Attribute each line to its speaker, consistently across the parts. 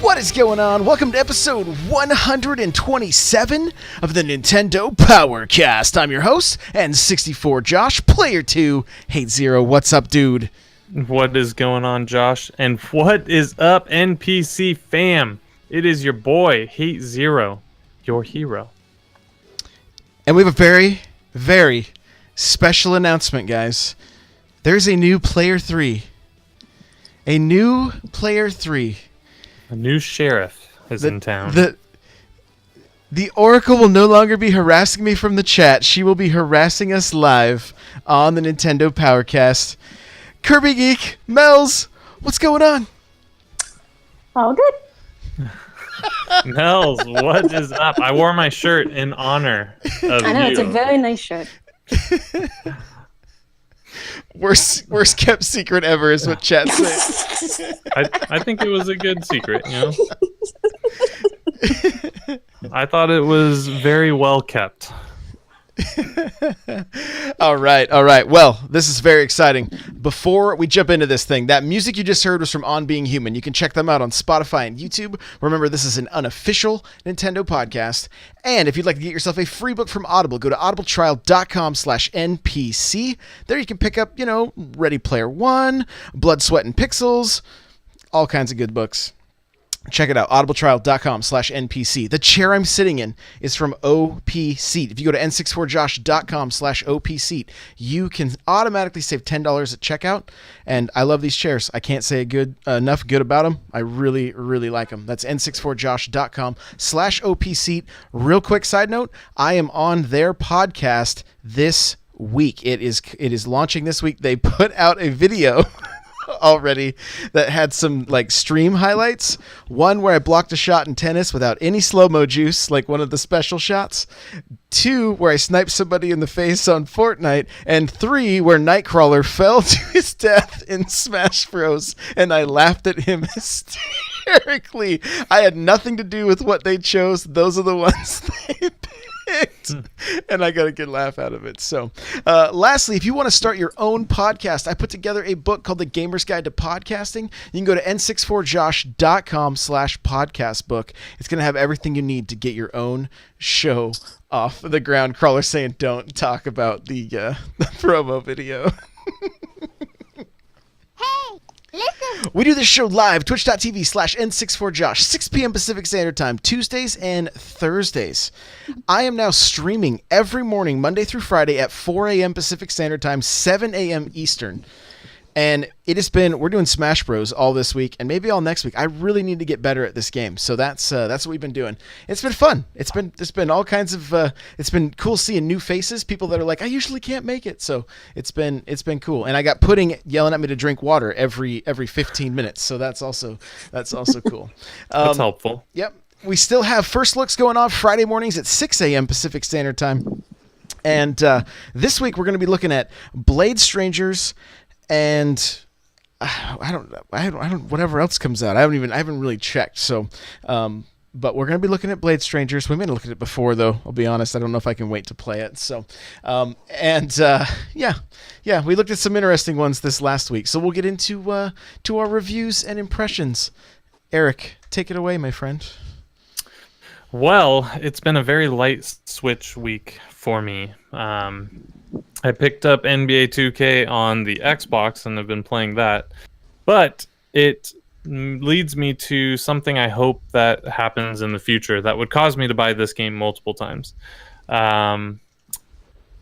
Speaker 1: What is going on? Welcome to episode 127 of the Nintendo Powercast. I'm your host, N64 Josh, player 2, Hate Zero. What's up, dude?
Speaker 2: What is going on, Josh? And what is up, NPC fam? It is your boy, Hate Zero, your hero.
Speaker 1: And we have a very, very special announcement, guys. There's a new player 3. A new player 3.
Speaker 2: A new sheriff is in town.
Speaker 1: The Oracle will no longer be harassing me from the chat. She will be harassing us live on the Nintendo Powercast. Kirby Geek, Mel's, what's going on?
Speaker 3: All good.
Speaker 2: Nels, what is up? I wore my shirt in honor of
Speaker 3: I know,
Speaker 2: you.
Speaker 3: it's a very nice shirt.
Speaker 1: Worst kept secret ever is what chat says.
Speaker 2: I think it was a good secret, you know? I thought it was very well kept.
Speaker 1: All right. Well, this is very exciting. Before we jump into this thing, that music you just heard was from On Being Human. You can check them out on Spotify and YouTube. Remember, this is an unofficial Nintendo podcast. And if you'd like to get yourself a free book from Audible, go to audibletrial.com/NPC. There you can pick up, Ready Player One, Blood, Sweat, and Pixels, all kinds of good books. Check it out, audibletrial.com/NPC. The chair I'm sitting in is from OP Seat. If you go to n64josh.com/OP Seat, you can automatically save $10 at checkout. And I love these chairs. I can't say enough good about them. I really, really like them. That's n64josh.com/OP Seat. Real quick side note, I am on their podcast this week. It is launching this week. They put out a video already that had some stream highlights. One where I blocked a shot in tennis without any slow-mo juice, like one of the special shots. 2 where I sniped somebody in the face on Fortnite. And 3 where Nightcrawler fell to his death in Smash Bros. And I laughed at him hysterically. I had nothing to do with what they chose. Those are the ones they picked. And I got a good laugh out of it. So lastly, if you want to start your own podcast, I put together a book called The Gamer's Guide to Podcasting. You can go to n64josh.com/podcast book. It's going to have everything you need to get your own show off the ground. Crawler saying don't talk about the promo video.
Speaker 4: Hey, listen.
Speaker 1: We do this show live, twitch.tv/N64Josh, 6 p.m. Pacific Standard Time, Tuesdays and Thursdays. I am now streaming every morning, Monday through Friday at 4 a.m. Pacific Standard Time, 7 a.m. Eastern. And we're doing Smash Bros. All this week and maybe all next week. I really need to get better at this game. So that's what we've been doing. It's been fun. It's been all kinds of, it's been cool seeing new faces, people that are like, I usually can't make it. So it's been cool. And I got Pudding yelling at me to drink water every 15 minutes. So that's also cool.
Speaker 2: That's helpful.
Speaker 1: Yep. We still have First Looks going on Friday mornings at 6 a.m. Pacific Standard Time. And this week we're going to be looking at Blade Strangers and I don't whatever else comes out. I haven't really checked. So, but we're going to be looking at Blade Strangers. We may have looked at it before though. I'll be honest. I don't know if I can wait to play it. So, yeah, we looked at some interesting ones this last week. So we'll get into to our reviews and impressions. Eric, take it away, my friend.
Speaker 2: Well, it's been a very light Switch week for me. I picked up NBA 2K on the Xbox and have been playing that. But it leads me to something I hope that happens in the future that would cause me to buy this game multiple times. I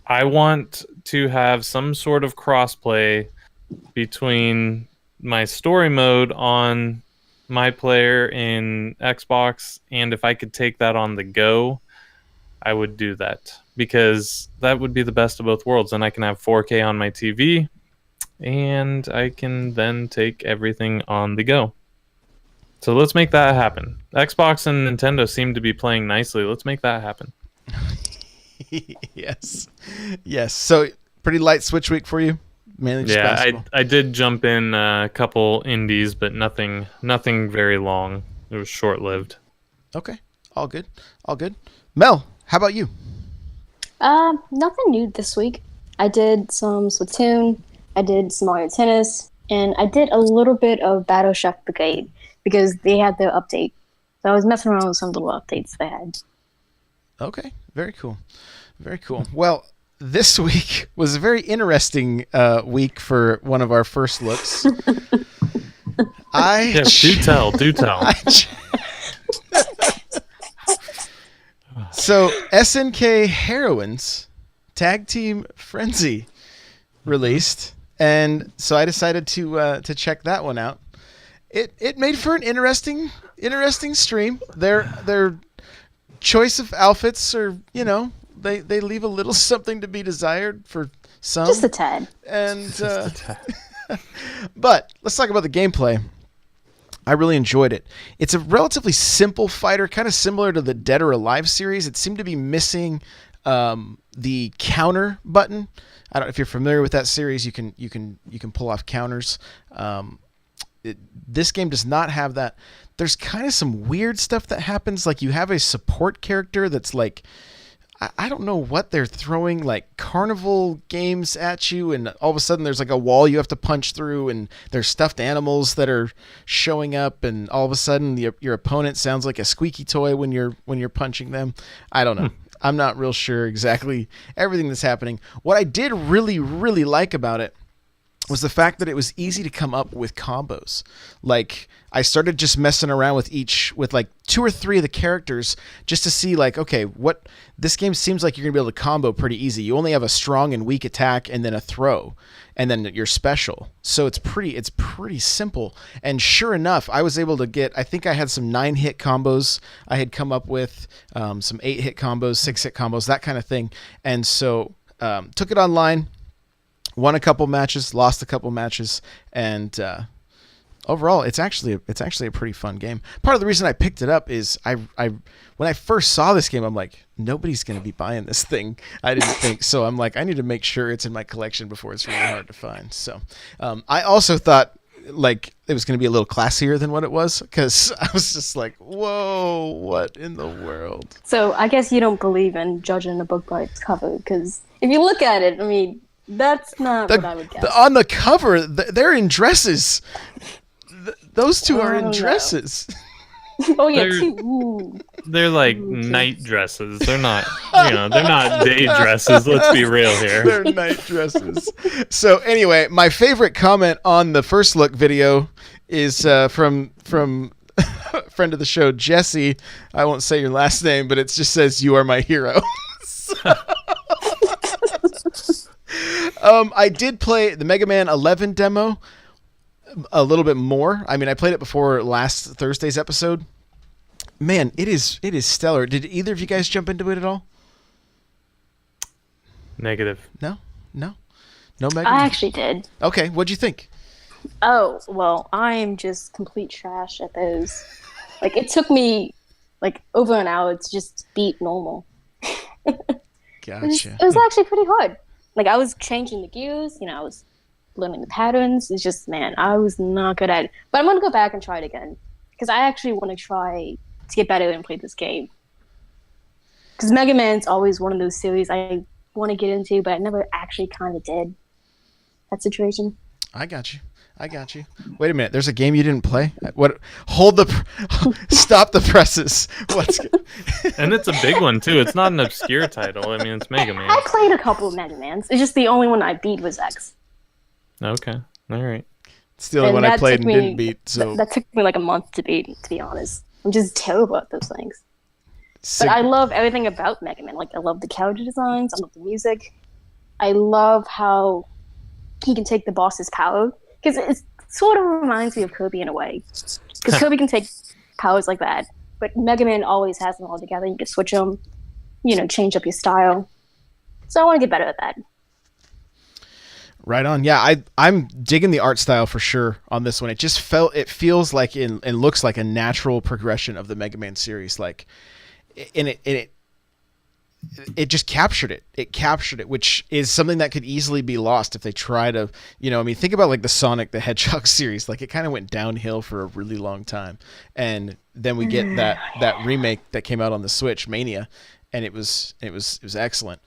Speaker 2: want to have some sort of crossplay between my story mode on my player in Xbox, and if I could take that on the go, I would do that, because that would be the best of both worlds. And I can have 4K on my TV, and I can then take everything on the go. So let's make that happen. Xbox and Nintendo seem to be playing nicely. Let's make that happen.
Speaker 1: Yes. So pretty light Switch week for you? Mainly just basketball.
Speaker 2: I did jump in a couple indies, but nothing very long. It was short-lived.
Speaker 1: Okay. All good. Mel, how about you?
Speaker 3: Nothing new this week. I did some Splatoon. I did some Mario Tennis. and I did a little bit of Battle Chef Brigade because they had their update. So I was messing around with some little updates they had.
Speaker 1: Okay, very cool. Very cool. Well, this week was a very interesting week for one of our first looks.
Speaker 2: Do tell.
Speaker 1: So, SNK Heroines Tag Team Frenzy released, and so I decided to check that one out. It made for an interesting stream. Their choice of outfits are, they leave a little something to be desired for some.
Speaker 3: Just a tad.
Speaker 1: And but let's talk about the gameplay. I really enjoyed it. It's a relatively simple fighter, kind of similar to the Dead or Alive series. It seemed to be missing the counter button. I don't know if you're familiar with that series. You can pull off counters. This game does not have that. There's kind of some weird stuff that happens. Like you have a support character that's like, I don't know what they're throwing, like carnival games at you, and all of a sudden there's like a wall you have to punch through, and there's stuffed animals that are showing up, and all of a sudden your opponent sounds like a squeaky toy when you're punching them. I don't know. I'm not real sure exactly everything that's happening. What I did really, really like about it was the fact that it was easy to come up with combos. Like I started just messing around with like 2 or 3 of the characters just to see like, okay, what this game seems like you're gonna be able to combo pretty easy. You only have a strong and weak attack and then a throw and then your special. So it's pretty simple. And sure enough, I was able to get, I think I had some 9-hit combos I had come up with, some 8-hit combos, 6-hit combos, that kind of thing. And so took it online, won a couple matches, lost a couple matches, and overall, it's actually a pretty fun game. Part of the reason I picked it up is I when I first saw this game, I'm like, nobody's going to be buying this thing. I didn't think so. I'm like, I need to make sure it's in my collection before it's really hard to find. So I also thought like it was going to be a little classier than what it was, because I was just like, whoa, what in the world?
Speaker 3: So I guess you don't believe in judging a book by its cover, because if you look at it, I mean, that's not what I would guess.
Speaker 1: On the cover, they're in dresses. Those two are in dresses.
Speaker 3: Oh yeah, Ooh.
Speaker 2: They're like night dresses. They're not, they're not day dresses. Let's be real here.
Speaker 1: They're night dresses. So anyway, my favorite comment on the first look video is from a friend of the show, Jesse. I won't say your last name, but it just says, "You are my hero." I did play the Mega Man 11 demo a little bit more. I mean, I played it before last Thursday's episode. Man, it is stellar. Did either of you guys jump into it at all?
Speaker 2: Negative.
Speaker 1: No Mega Man?
Speaker 3: I actually did.
Speaker 1: Okay, what'd you think?
Speaker 3: Oh, well, I'm just complete trash at those. Like, it took me, like, over an hour to just beat normal.
Speaker 1: Gotcha.
Speaker 3: It was actually pretty hard. Like, I was changing the gears, I was learning the patterns. It's just, man, I was not good at it. But I'm going to go back and try it again, because I actually want to try to get better and play this game. Because Mega Man's always one of those series I want to get into, but I never actually kind of did. That situation.
Speaker 1: I got you. Wait a minute. There's a game you didn't play? What? Stop the presses.
Speaker 2: And it's a big one too. It's not an obscure title. I mean, it's Mega Man.
Speaker 3: I played a couple of Mega Mans. It's just the only one I beat was X.
Speaker 2: Okay. All right.
Speaker 1: It's the only one I played and didn't beat. So
Speaker 3: that took me like a month to beat, to be honest. I'm just terrible at those things. But I love everything about Mega Man. Like, I love the character designs. I love the music. I love how he can take the boss's power. Because it sort of reminds me of Kirby in a way. Because Kirby can take powers like that. But Mega Man always has them all together. You can switch them, change up your style. So I want to get better at that.
Speaker 1: Right on. Yeah, I'm digging the art style for sure on this one. It feels like and looks like a natural progression of the Mega Man series. Like, it just captured it. It captured it, which is something that could easily be lost if they try to, think about like the Sonic the Hedgehog series. Like, it kind of went downhill for a really long time, and then we get that remake that came out on the Switch, Mania, and it was excellent.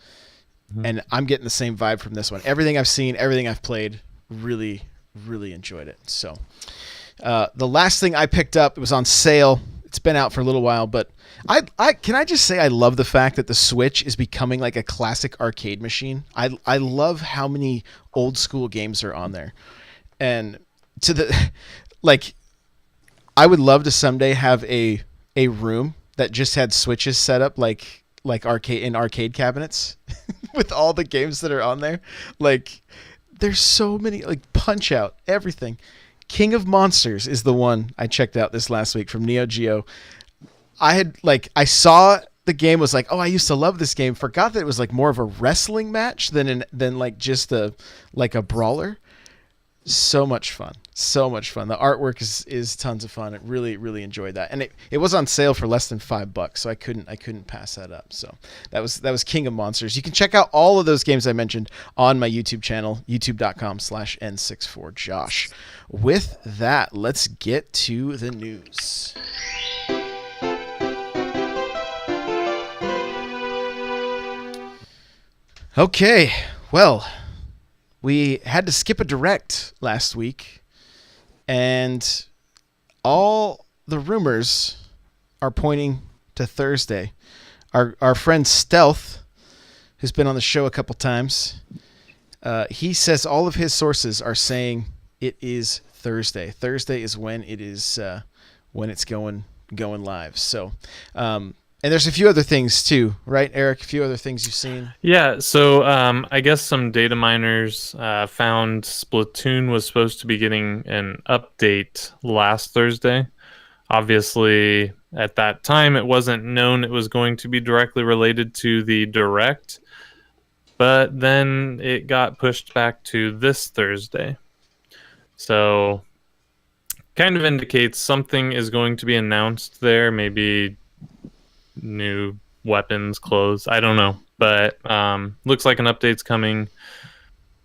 Speaker 1: And I'm getting the same vibe from this one. Everything I've seen, everything I've played, really, really enjoyed it. So the last thing I picked up, it was on sale. It's been out for a little while, but I can I just say I love the fact that the Switch is becoming like a classic arcade machine. I love how many old school games are on there, and to the like, I would love to someday have a room that just had Switches set up like arcade cabinets with all the games that are on there. Like, there's so many, like Punch Out, everything. King of Monsters is the one I checked out this last week from Neo Geo. I saw the game, was like, oh, I used to love this game. Forgot that it was like more of a wrestling match than like just a brawler. So much fun. So much fun. The artwork is tons of fun. I really, really enjoyed that. And it was on sale for less than $5, so I couldn't pass that up. So that was King of Monsters. You can check out all of those games I mentioned on my YouTube channel, youtube.com/N64Josh. With that, let's get to the news. Okay, well, we had to skip a direct last week, and all the rumors are pointing to Thursday. Our friend Stealth, who's been on the show a couple times, he says all of his sources are saying it is Thursday. Thursday is when it is when it's going live. So, and there's a few other things too, right, Eric? A few other things you've seen.
Speaker 2: Yeah, so I guess some data miners found Splatoon was supposed to be getting an update last Thursday. Obviously, at that time, it wasn't known it was going to be directly related to the Direct, but then it got pushed back to this Thursday. So, kind of indicates something is going to be announced there, maybe new weapons, clothes, I don't know, but looks like an update's coming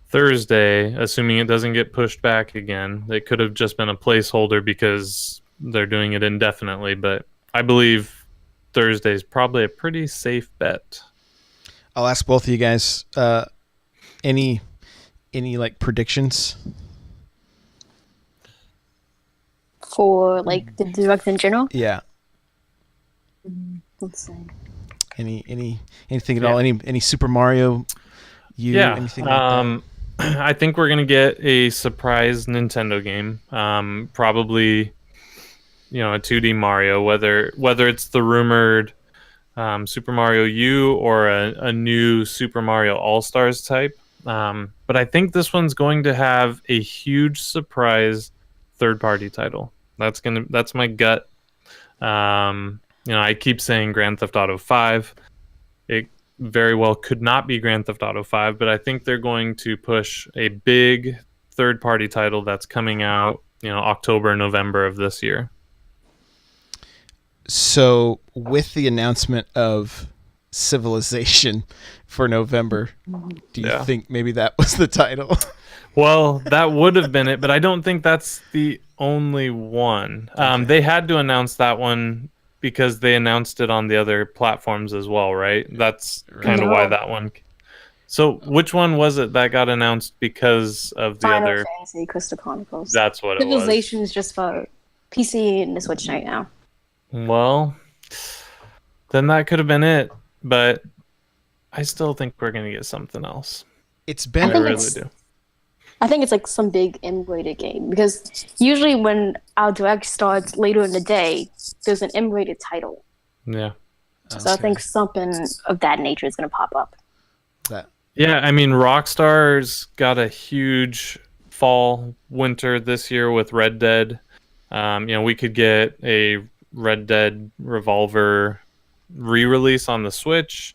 Speaker 2: Thursday, assuming it doesn't get pushed back again. It could have just been a placeholder because they're doing it indefinitely, but I believe Thursday's probably a pretty safe bet.
Speaker 1: I'll ask both of you guys, any like predictions
Speaker 3: For like the direct in general?
Speaker 1: Yeah.
Speaker 3: Let's see.
Speaker 1: Anything at all? Any Super Mario? Anything like that?
Speaker 2: I think we're gonna get a surprise Nintendo game. Probably, a 2D Mario. Whether it's the rumored Super Mario U or a new Super Mario All Stars type. But I think this one's going to have a huge surprise third-party title. That's my gut. I keep saying Grand Theft Auto 5. It very well could not be Grand Theft Auto 5, but I think they're going to push a big third-party title that's coming out, October, November of this year.
Speaker 1: So, with the announcement of Civilization for November, do you think maybe that was the title?
Speaker 2: Well, that would have been it, but I don't think that's the only one. Okay. They had to announce that one because they announced it on the other platforms as well, right? That's kind of why that one. So, which one was it that got announced because of the
Speaker 3: Final
Speaker 2: other?
Speaker 3: Fantasy Crystal Chronicles.
Speaker 2: That's what it was.
Speaker 3: Civilization is just for PC and the Switch right now.
Speaker 2: Well, then that could have been it, but I still think we're gonna get something else.
Speaker 1: It's been.
Speaker 3: I think it's like some big M-rated game, because usually when our direct starts later in the day, there's an M-rated title.
Speaker 2: Yeah.
Speaker 3: So I think something of that nature is going to pop up.
Speaker 2: Yeah, I mean, Rockstar's got a huge fall, winter this year with Red Dead. We could get a Red Dead Revolver re-release on the Switch.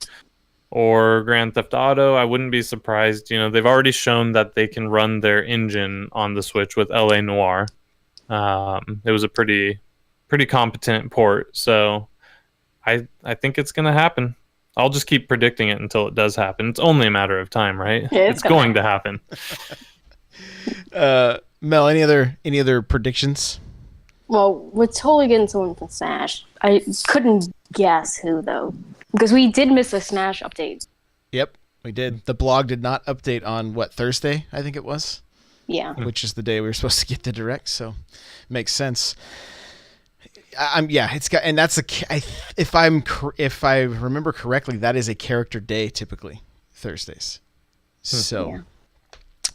Speaker 2: Or Grand Theft Auto. I wouldn't be surprised. They've already shown that they can run their engine on the Switch with LA Noire. It was a pretty competent port. So I think it's going to happen. I'll just keep predicting it until it does happen. It's only a matter of time, right?
Speaker 3: Yeah,
Speaker 2: it's going to happen.
Speaker 1: Mel, any other predictions?
Speaker 3: Well, we're totally getting someone from Smash. I couldn't guess who, though. Because we did miss a Smash update.
Speaker 1: Yep, we did. The blog did not update on, Thursday, I think it was?
Speaker 3: Yeah.
Speaker 1: which is the day we were supposed to get the direct. So, makes sense. It's got, and that's if I remember correctly, that is a character day typically, Thursdays. So,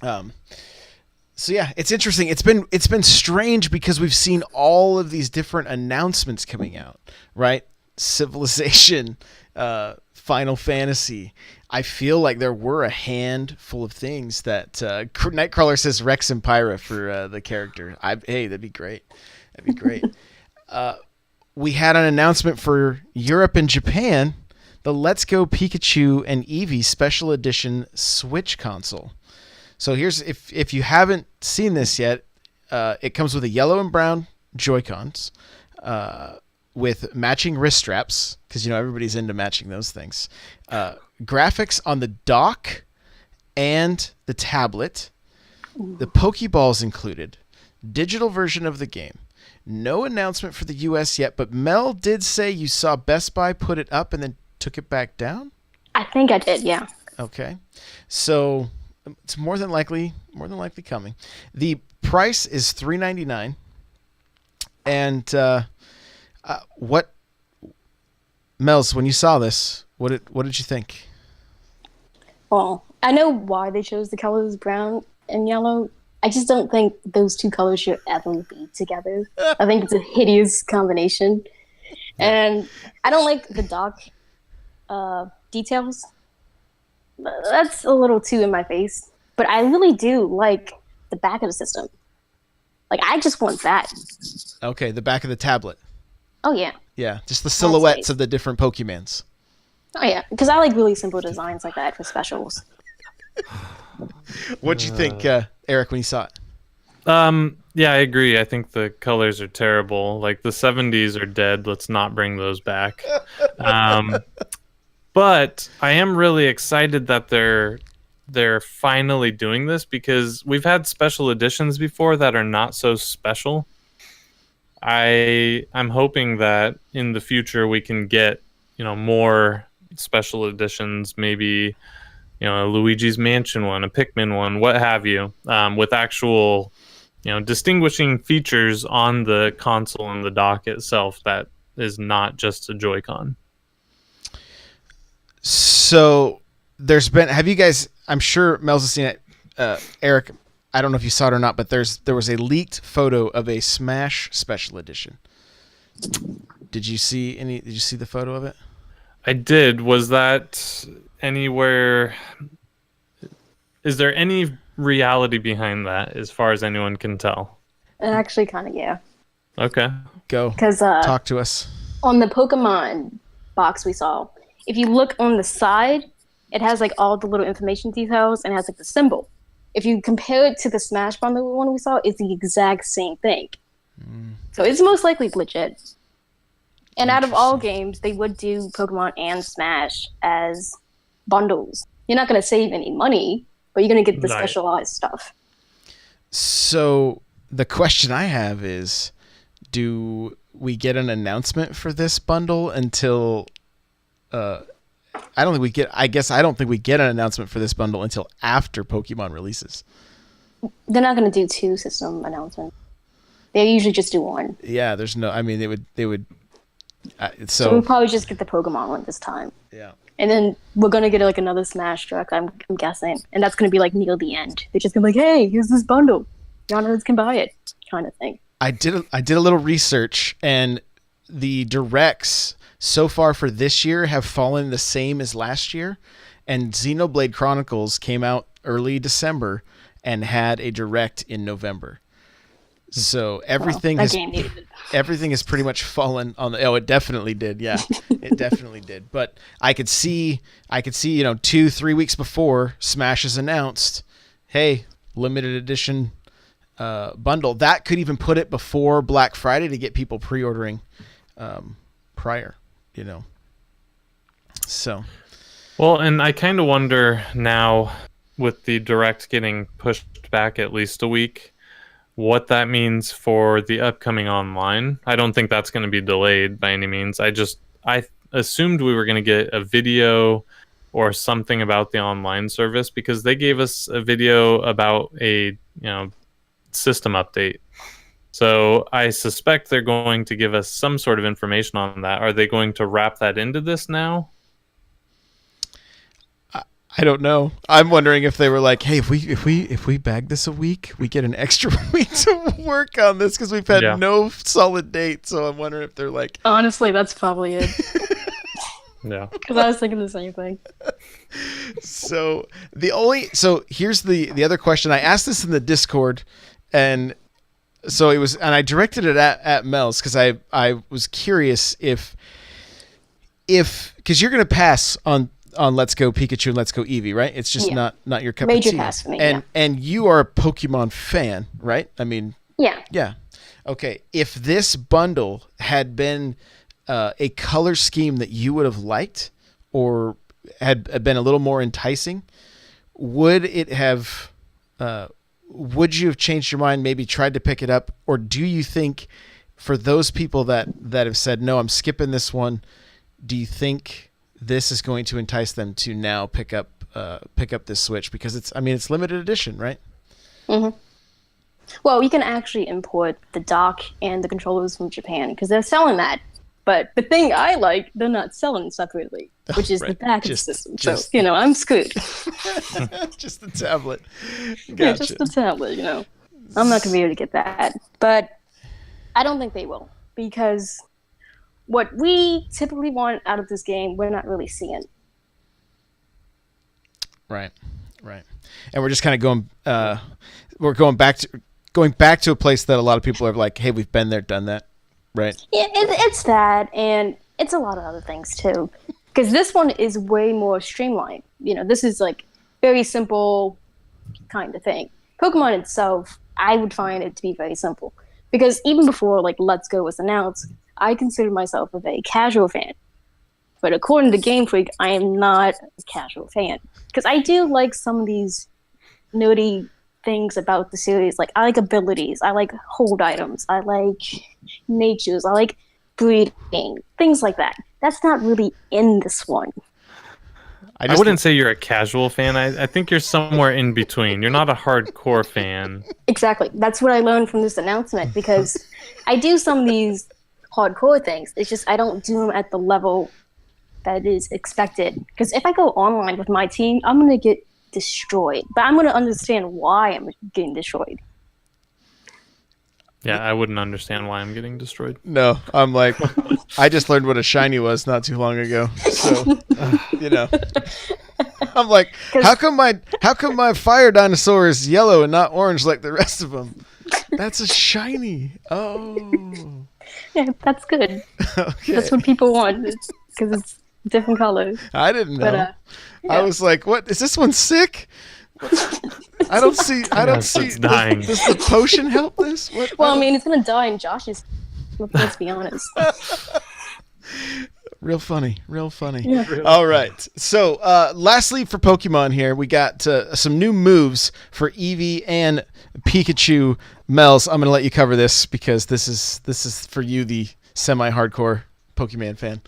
Speaker 1: So yeah, it's interesting. It's been strange because we've seen all of these different announcements coming out, right? Civilization, Final Fantasy. I feel like there were a handful of things that Nightcrawler says Rex and Pyra for the character. Hey, that'd be great. That'd be great. We had an announcement for Europe and Japan, the Let's Go Pikachu and Eevee Special Edition Switch console. So here's, if you haven't seen this yet, it comes with a yellow and brown Joy-Cons, with matching wrist straps, because everybody's into matching those things. Graphics on the dock and the tablet. The Pokeballs included. Digital version of the game. No announcement for the US yet, but Mel did say you saw Best Buy put it up and then took it back down?
Speaker 3: I think I did, yeah.
Speaker 1: Okay. So it's more than likely coming. The price is $399. And what, Mels, when you saw this, what did you think?
Speaker 3: Well, I know why they chose the colors brown and yellow. I just don't think those two colors should ever be together. I think it's a hideous combination. And I don't like the dock details. That's a little too in my face. But I really do like the back of the system. Like, I just want that.
Speaker 1: Okay, the back of the tablet.
Speaker 3: Oh, yeah.
Speaker 1: Yeah, just the silhouettes of the different Pokemons.
Speaker 3: Oh, yeah. Because I like really simple designs like that for specials.
Speaker 1: What'd you think, Eric, when you saw it?
Speaker 2: Yeah, I agree. I think the colors are terrible. Like, the 70s are dead. Let's not bring those back. But I am really excited that they're finally doing this, because we've had special editions before that are not so special. I'm hoping that in the future we can get, more special editions, maybe, a Luigi's Mansion one, a Pikmin one, what have you, with actual, distinguishing features on the console and the dock itself that is not just a Joy-Con.
Speaker 1: So have you guys, I'm sure Mel's has seen it, Eric, I don't know if you saw it or not, but there was a leaked photo of a Smash Special Edition. Did you see the photo of it?
Speaker 2: I did. Was that anywhere? Is there any reality behind that, as far as anyone can tell?
Speaker 3: Actually, kind of, yeah.
Speaker 2: Okay.
Speaker 1: Go.
Speaker 3: Because
Speaker 1: talk to us.
Speaker 3: On the Pokemon box we saw, if you look on the side, it has like all the little information details and it has like the symbol. If you compare it to the Smash Bundle one we saw, it's the exact same thing. So it's most likely legit. And out of all games, they would do Pokemon and Smash as bundles. You're not going to save any money, but you're going to get the specialized stuff. So
Speaker 1: the question I have is, do we get an announcement for this bundle until... I don't think we get an announcement for this bundle until after Pokemon releases.
Speaker 3: They're not going to do 2 system announcements. They usually just do 1.
Speaker 1: Yeah, there's no... I mean, they would...
Speaker 3: So we'll probably just get the Pokemon one this time.
Speaker 1: Yeah.
Speaker 3: And then we're going to get like another Smash Direct, I'm guessing. And that's going to be like near the end. They're just going to be like, hey, here's this bundle. Your nerds can buy it, kind of thing.
Speaker 1: I did a little research, and the directs so far for this year have fallen the same as last year. And Xenoblade Chronicles came out early December and had a direct in November. So everything has pretty much fallen on the... Oh, it definitely did. Yeah, it definitely did. But I could see, 2-3 weeks before Smash is announced, hey, limited edition bundle. That could even put it before Black Friday to get people pre-ordering prior, So.
Speaker 2: Well, and I kind of wonder now, with the Direct getting pushed back at least a week, what that means for the upcoming online. I don't think that's going to be delayed by any means. I assumed we were going to get a video or something about the online service, because they gave us a video about a system update. So I suspect they're going to give us some sort of information on that. Are they going to wrap that into this now?
Speaker 1: I don't know. I'm wondering if they were like, "Hey, if we bag this a week, we get an extra week to work on this because we've had no solid date." So I'm wondering if they're like,
Speaker 3: honestly, that's probably it.
Speaker 2: Yeah,
Speaker 3: because I was thinking the same thing.
Speaker 1: So here's the other question. I asked this in the Discord, and so it was, and I directed it at Mel's because I was curious if because you're gonna pass on Let's Go Pikachu and Let's Go Eevee, right? It's just not your cup
Speaker 3: Major
Speaker 1: of tea.
Speaker 3: pass for me,
Speaker 1: and you are a Pokemon fan, right? I mean,
Speaker 3: yeah.
Speaker 1: Okay, if this bundle had been a color scheme that you would have liked or had been a little more enticing, would you have changed your mind, maybe tried to pick it up? Or do you think for those people that have said, no, I'm skipping this one, do you think this is going to entice them to now pick up this Switch? Because it's limited edition, right?
Speaker 3: Mm-hmm. Well, you can actually import the dock and the controllers from Japan because they're selling that. But the thing I like, they're not selling separately, which is the back of the system. So, I'm screwed.
Speaker 1: Just the tablet. Gotcha.
Speaker 3: Yeah, just the tablet, I'm not going to be able to get that. But I don't think they will, because what we typically want out of this game, we're not really seeing.
Speaker 1: Right. And we're just kind of going back to a place that a lot of people are like, hey, we've been there, done that. Right.
Speaker 3: Yeah, it's that, and it's a lot of other things too. Because this one is way more streamlined. This is like very simple kind of thing. Pokemon itself, I would find it to be very simple. Because even before like Let's Go was announced, I consider myself a very casual fan. But according to Game Freak, I am not a casual fan. Because I do like some of these nerdy things about the series. Like, I like abilities, I like hold items, I like natures, I like breeding, things like that. That's not really in this one.
Speaker 2: I wouldn't say you're a casual fan. I think you're somewhere in between. You're not a hardcore fan.
Speaker 3: Exactly. That's what I learned from this announcement, because I do some of these hardcore things. It's just I don't do them at the level that is expected. Because if I go online with my team, I'm going to get destroyed. But I'm going to understand why I'm getting destroyed.
Speaker 2: Yeah, I wouldn't understand why I'm getting destroyed.
Speaker 1: No, I'm like, I just learned what a shiny was not too long ago. So, I'm like, how come my fire dinosaur is yellow and not orange like the rest of them? That's a shiny. Oh.
Speaker 3: Yeah, that's good.
Speaker 1: Okay.
Speaker 3: That's what people want, because it's different colors.
Speaker 1: I didn't know.
Speaker 3: But,
Speaker 1: I was like, what? Is this one sick? I don't see.
Speaker 2: It's dying.
Speaker 1: Does the potion help this? What?
Speaker 3: Well, I mean, it's gonna die in Josh's. Let's be honest.
Speaker 1: Real funny.
Speaker 3: Yeah.
Speaker 1: All right. So, lastly, for Pokemon here, we got some new moves for Eevee and Pikachu. Mels, I'm gonna let you cover this because this is for you, the semi-hardcore Pokemon fan.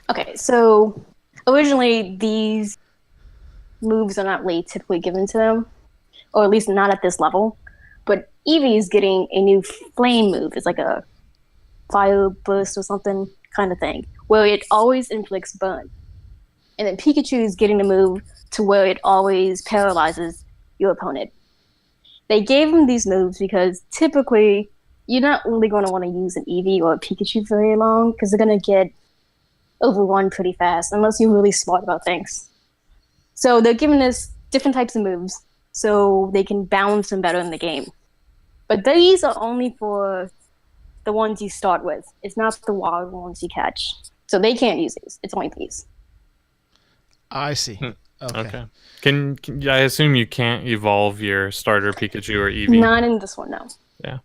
Speaker 3: Okay, so originally these moves are not really typically given to them, or at least not at this level. But Eevee is getting a new flame move. It's like a fire burst or something kind of thing, where it always inflicts burn. And then Pikachu is getting the move to where it always paralyzes your opponent. They gave him these moves because typically you're not really going to want to use an Eevee or a Pikachu very long, because they're going to get overrun pretty fast unless you're really smart about things. So they're giving us different types of moves so they can balance them better in the game. But these are only for the ones you start with. It's not the wild ones you catch. So they can't use these. It's only these.
Speaker 1: I see.
Speaker 2: Okay. Can I assume you can't evolve your starter Pikachu or Eevee?
Speaker 3: Not in this one, no.
Speaker 2: Yeah.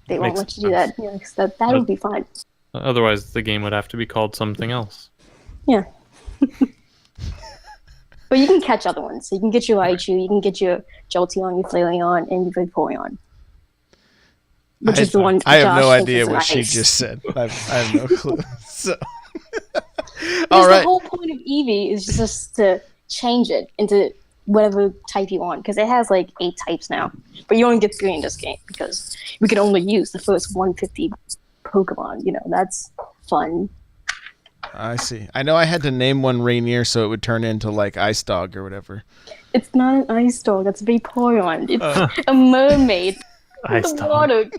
Speaker 3: They won't let you do that. Yeah, 'cause that would be fine.
Speaker 2: Otherwise, the game would have to be called something else.
Speaker 3: Yeah. But you can catch other ones. So you can get your Raichu, you can get your Jolteon, your Flareon, and your Vaporeon. Which is the one
Speaker 1: I have no
Speaker 3: Josh
Speaker 1: idea
Speaker 3: thinks
Speaker 1: what
Speaker 3: is
Speaker 1: she
Speaker 3: nice.
Speaker 1: just said. I have no clue. So, All
Speaker 3: Because
Speaker 1: right.
Speaker 3: the whole point of Eevee is just to change it into whatever type you want. Because it has like 8 types now, but you only get 3 in this game because we can only use the first 150 Pokemon. You know, that's fun.
Speaker 1: I see. I know I had to name one Rainier so it would turn into like Ice Dog or whatever.
Speaker 3: It's not an ice dog. That's a Vaporeon. It's a mermaid in
Speaker 2: Ice
Speaker 3: the
Speaker 2: dog.
Speaker 3: water.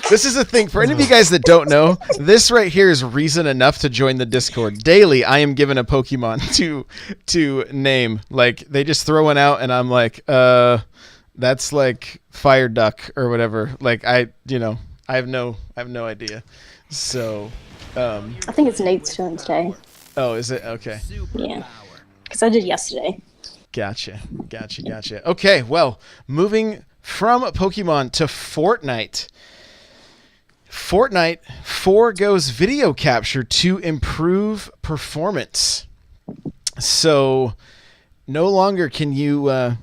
Speaker 1: This is the thing. For any of you guys that don't know, this right here is reason enough to join the Discord. Daily, I am given a Pokemon to name. Like, they just throw one out, and I'm like, that's like Fire Duck or whatever. Like, I have no idea. So,
Speaker 3: I think it's Nate's turn today.
Speaker 1: oh, is it? Okay.
Speaker 3: Yeah, because I did yesterday.
Speaker 1: Gotcha. Okay, well, moving from Pokemon to Fortnite. Fortnite foregoes video capture to improve performance. So, no longer can you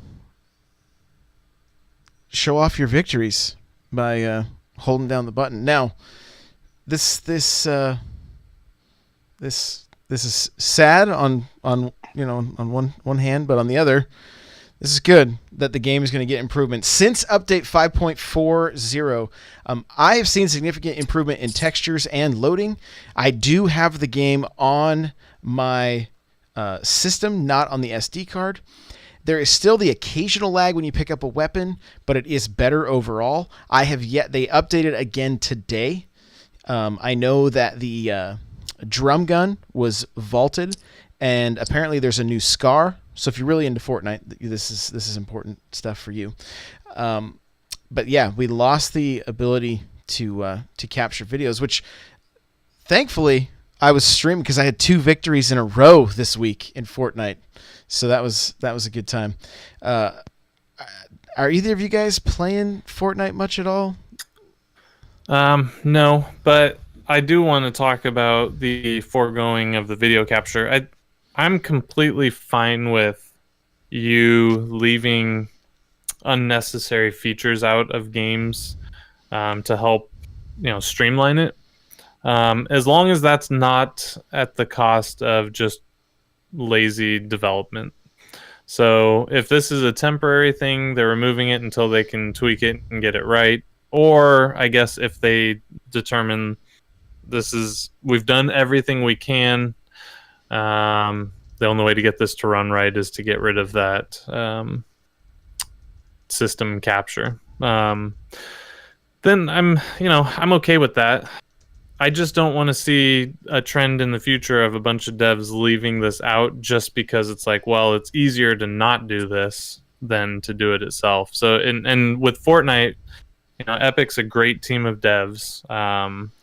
Speaker 1: show off your victories by holding down the button. Now, this is sad on one hand, but on the other, this is good that the game is going to get improvement. Since update 5.40, I have seen significant improvement in textures and loading. I do have the game on my system, not on the SD card. There is still the occasional lag when you pick up a weapon, but it is better overall. They updated again today. I know that the drum gun was vaulted, and apparently there's a new scar. So if you're really into Fortnite, this is important stuff for you. But yeah, we lost the ability to capture videos, which thankfully I was streaming because I had 2 victories in a row this week in Fortnite. So that was a good time. Are either of you guys playing Fortnite much at all?
Speaker 2: No, but I do want to talk about the foregoing of the video capture. I'm completely fine with you leaving unnecessary features out of games to help, streamline it. As long as that's not at the cost of just lazy development. So if this is a temporary thing, they're removing it until they can tweak it and get it right. Or I guess if they determine we've done everything we can, the only way to get this to run right is to get rid of that system capture. Then I'm okay with that. I just don't want to see a trend in the future of a bunch of devs leaving this out just because it's like, well, it's easier to not do this than to do it itself. So, and with Fortnite, Epic's a great team of devs.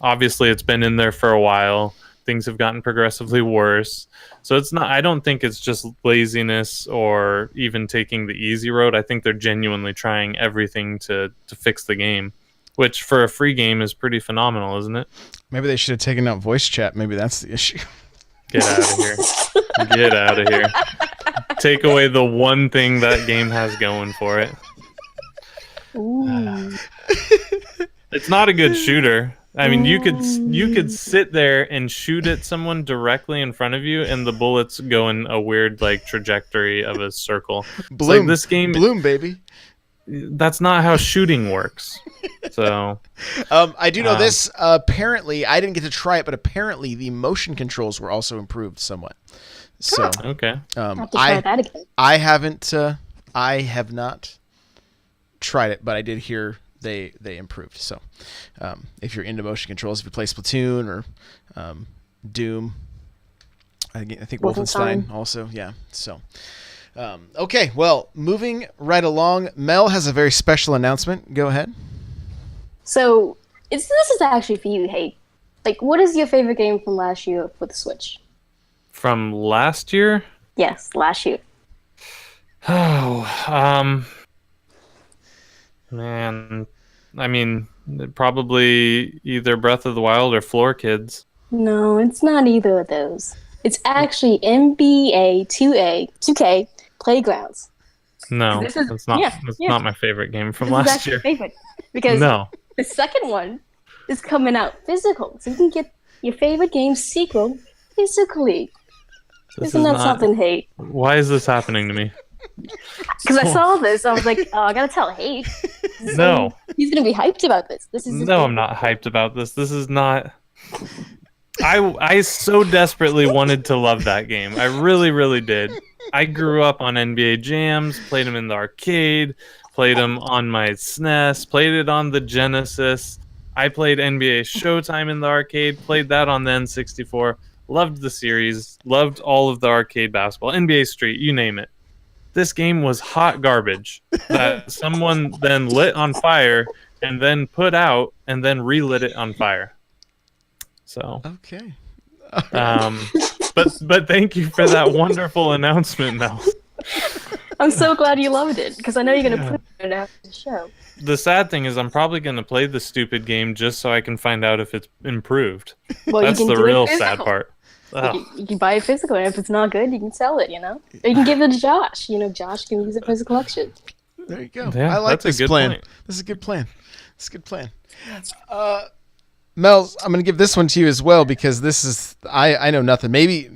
Speaker 2: Obviously, it's been in there for a while. Things have gotten progressively worse. So I don't think it's just laziness or even taking the easy road. I think they're genuinely trying everything to fix the game, which for a free game is pretty phenomenal, isn't it?
Speaker 1: Maybe they should have taken out voice chat. Maybe that's the issue.
Speaker 2: Get out of here. Get out of here. Take away the one thing that game has going for it.
Speaker 3: Ooh.
Speaker 2: It's not a good shooter. I mean, you could sit there and shoot at someone directly in front of you, and the bullets go in a weird trajectory of a circle.
Speaker 1: Bloom,
Speaker 2: this game,
Speaker 1: bloom, baby.
Speaker 2: That's not how shooting works. So,
Speaker 1: I do know this. Apparently, I didn't get to try it, but apparently the motion controls were also improved somewhat. So,
Speaker 2: okay.
Speaker 3: I'll have to try that again.
Speaker 1: I have not tried it, but I did hear they improved. So, if you're into motion controls, if you play Splatoon or Doom, I think Wolfenstein also, yeah. So, okay, well, moving right along, Mel has a very special announcement. Go ahead.
Speaker 3: So, this is actually for you, Hey. What is your favorite game from last year for the Switch?
Speaker 2: From last year?
Speaker 3: Yes, last year.
Speaker 2: Oh, man. I mean, probably either Breath of the Wild or Floor Kids.
Speaker 3: No, it's not either of those. It's actually NBA 2K Playgrounds.
Speaker 2: No,
Speaker 3: This is-
Speaker 2: it's not.
Speaker 3: yeah,
Speaker 2: it's
Speaker 3: yeah.
Speaker 2: not my favorite game from
Speaker 3: This is
Speaker 2: last
Speaker 3: actually
Speaker 2: year.
Speaker 3: my favorite because
Speaker 2: No.
Speaker 3: the second one is coming out physical, so you can get your favorite game's sequel physically.
Speaker 2: This
Speaker 3: Isn't
Speaker 2: is
Speaker 3: that
Speaker 2: not.
Speaker 3: something, Hate?
Speaker 2: Why is this happening to me?
Speaker 3: Because I saw this, I was like, oh, I gotta tell Hate.
Speaker 2: No.
Speaker 3: He's gonna be hyped about this. This is
Speaker 2: No, I'm not hyped about this. This is not. I so desperately wanted to love that game. I really, really did. I grew up on NBA Jams, played them in the arcade, played them on my SNES, played it on the Genesis. I played NBA Showtime in the arcade, played that on the N64. Loved the series, loved all of the arcade basketball, NBA Street, you name it. This game was hot garbage that someone then lit on fire and then put out and then relit it on fire. So
Speaker 1: Okay.
Speaker 2: but thank you for that wonderful announcement, Mel.
Speaker 3: I'm so glad you loved it because I know you're gonna put it after the show.
Speaker 2: The sad thing is I'm probably going to play the stupid game just so I can find out if it's improved.
Speaker 3: Well,
Speaker 2: That's
Speaker 3: you can
Speaker 2: the
Speaker 3: do it
Speaker 2: real
Speaker 3: physical.
Speaker 2: sad part. Ugh.
Speaker 3: You can buy it physical, and if it's not good, you can sell it. Or you can give it to Josh. Josh can use it for his collection.
Speaker 1: There you go.
Speaker 2: Yeah,
Speaker 1: I like
Speaker 2: that's a
Speaker 1: this
Speaker 2: good
Speaker 1: plan.
Speaker 2: point.
Speaker 1: This is a good plan. It's a good plan. Mel, I'm going to give this one to you as well because this is I know nothing. Maybe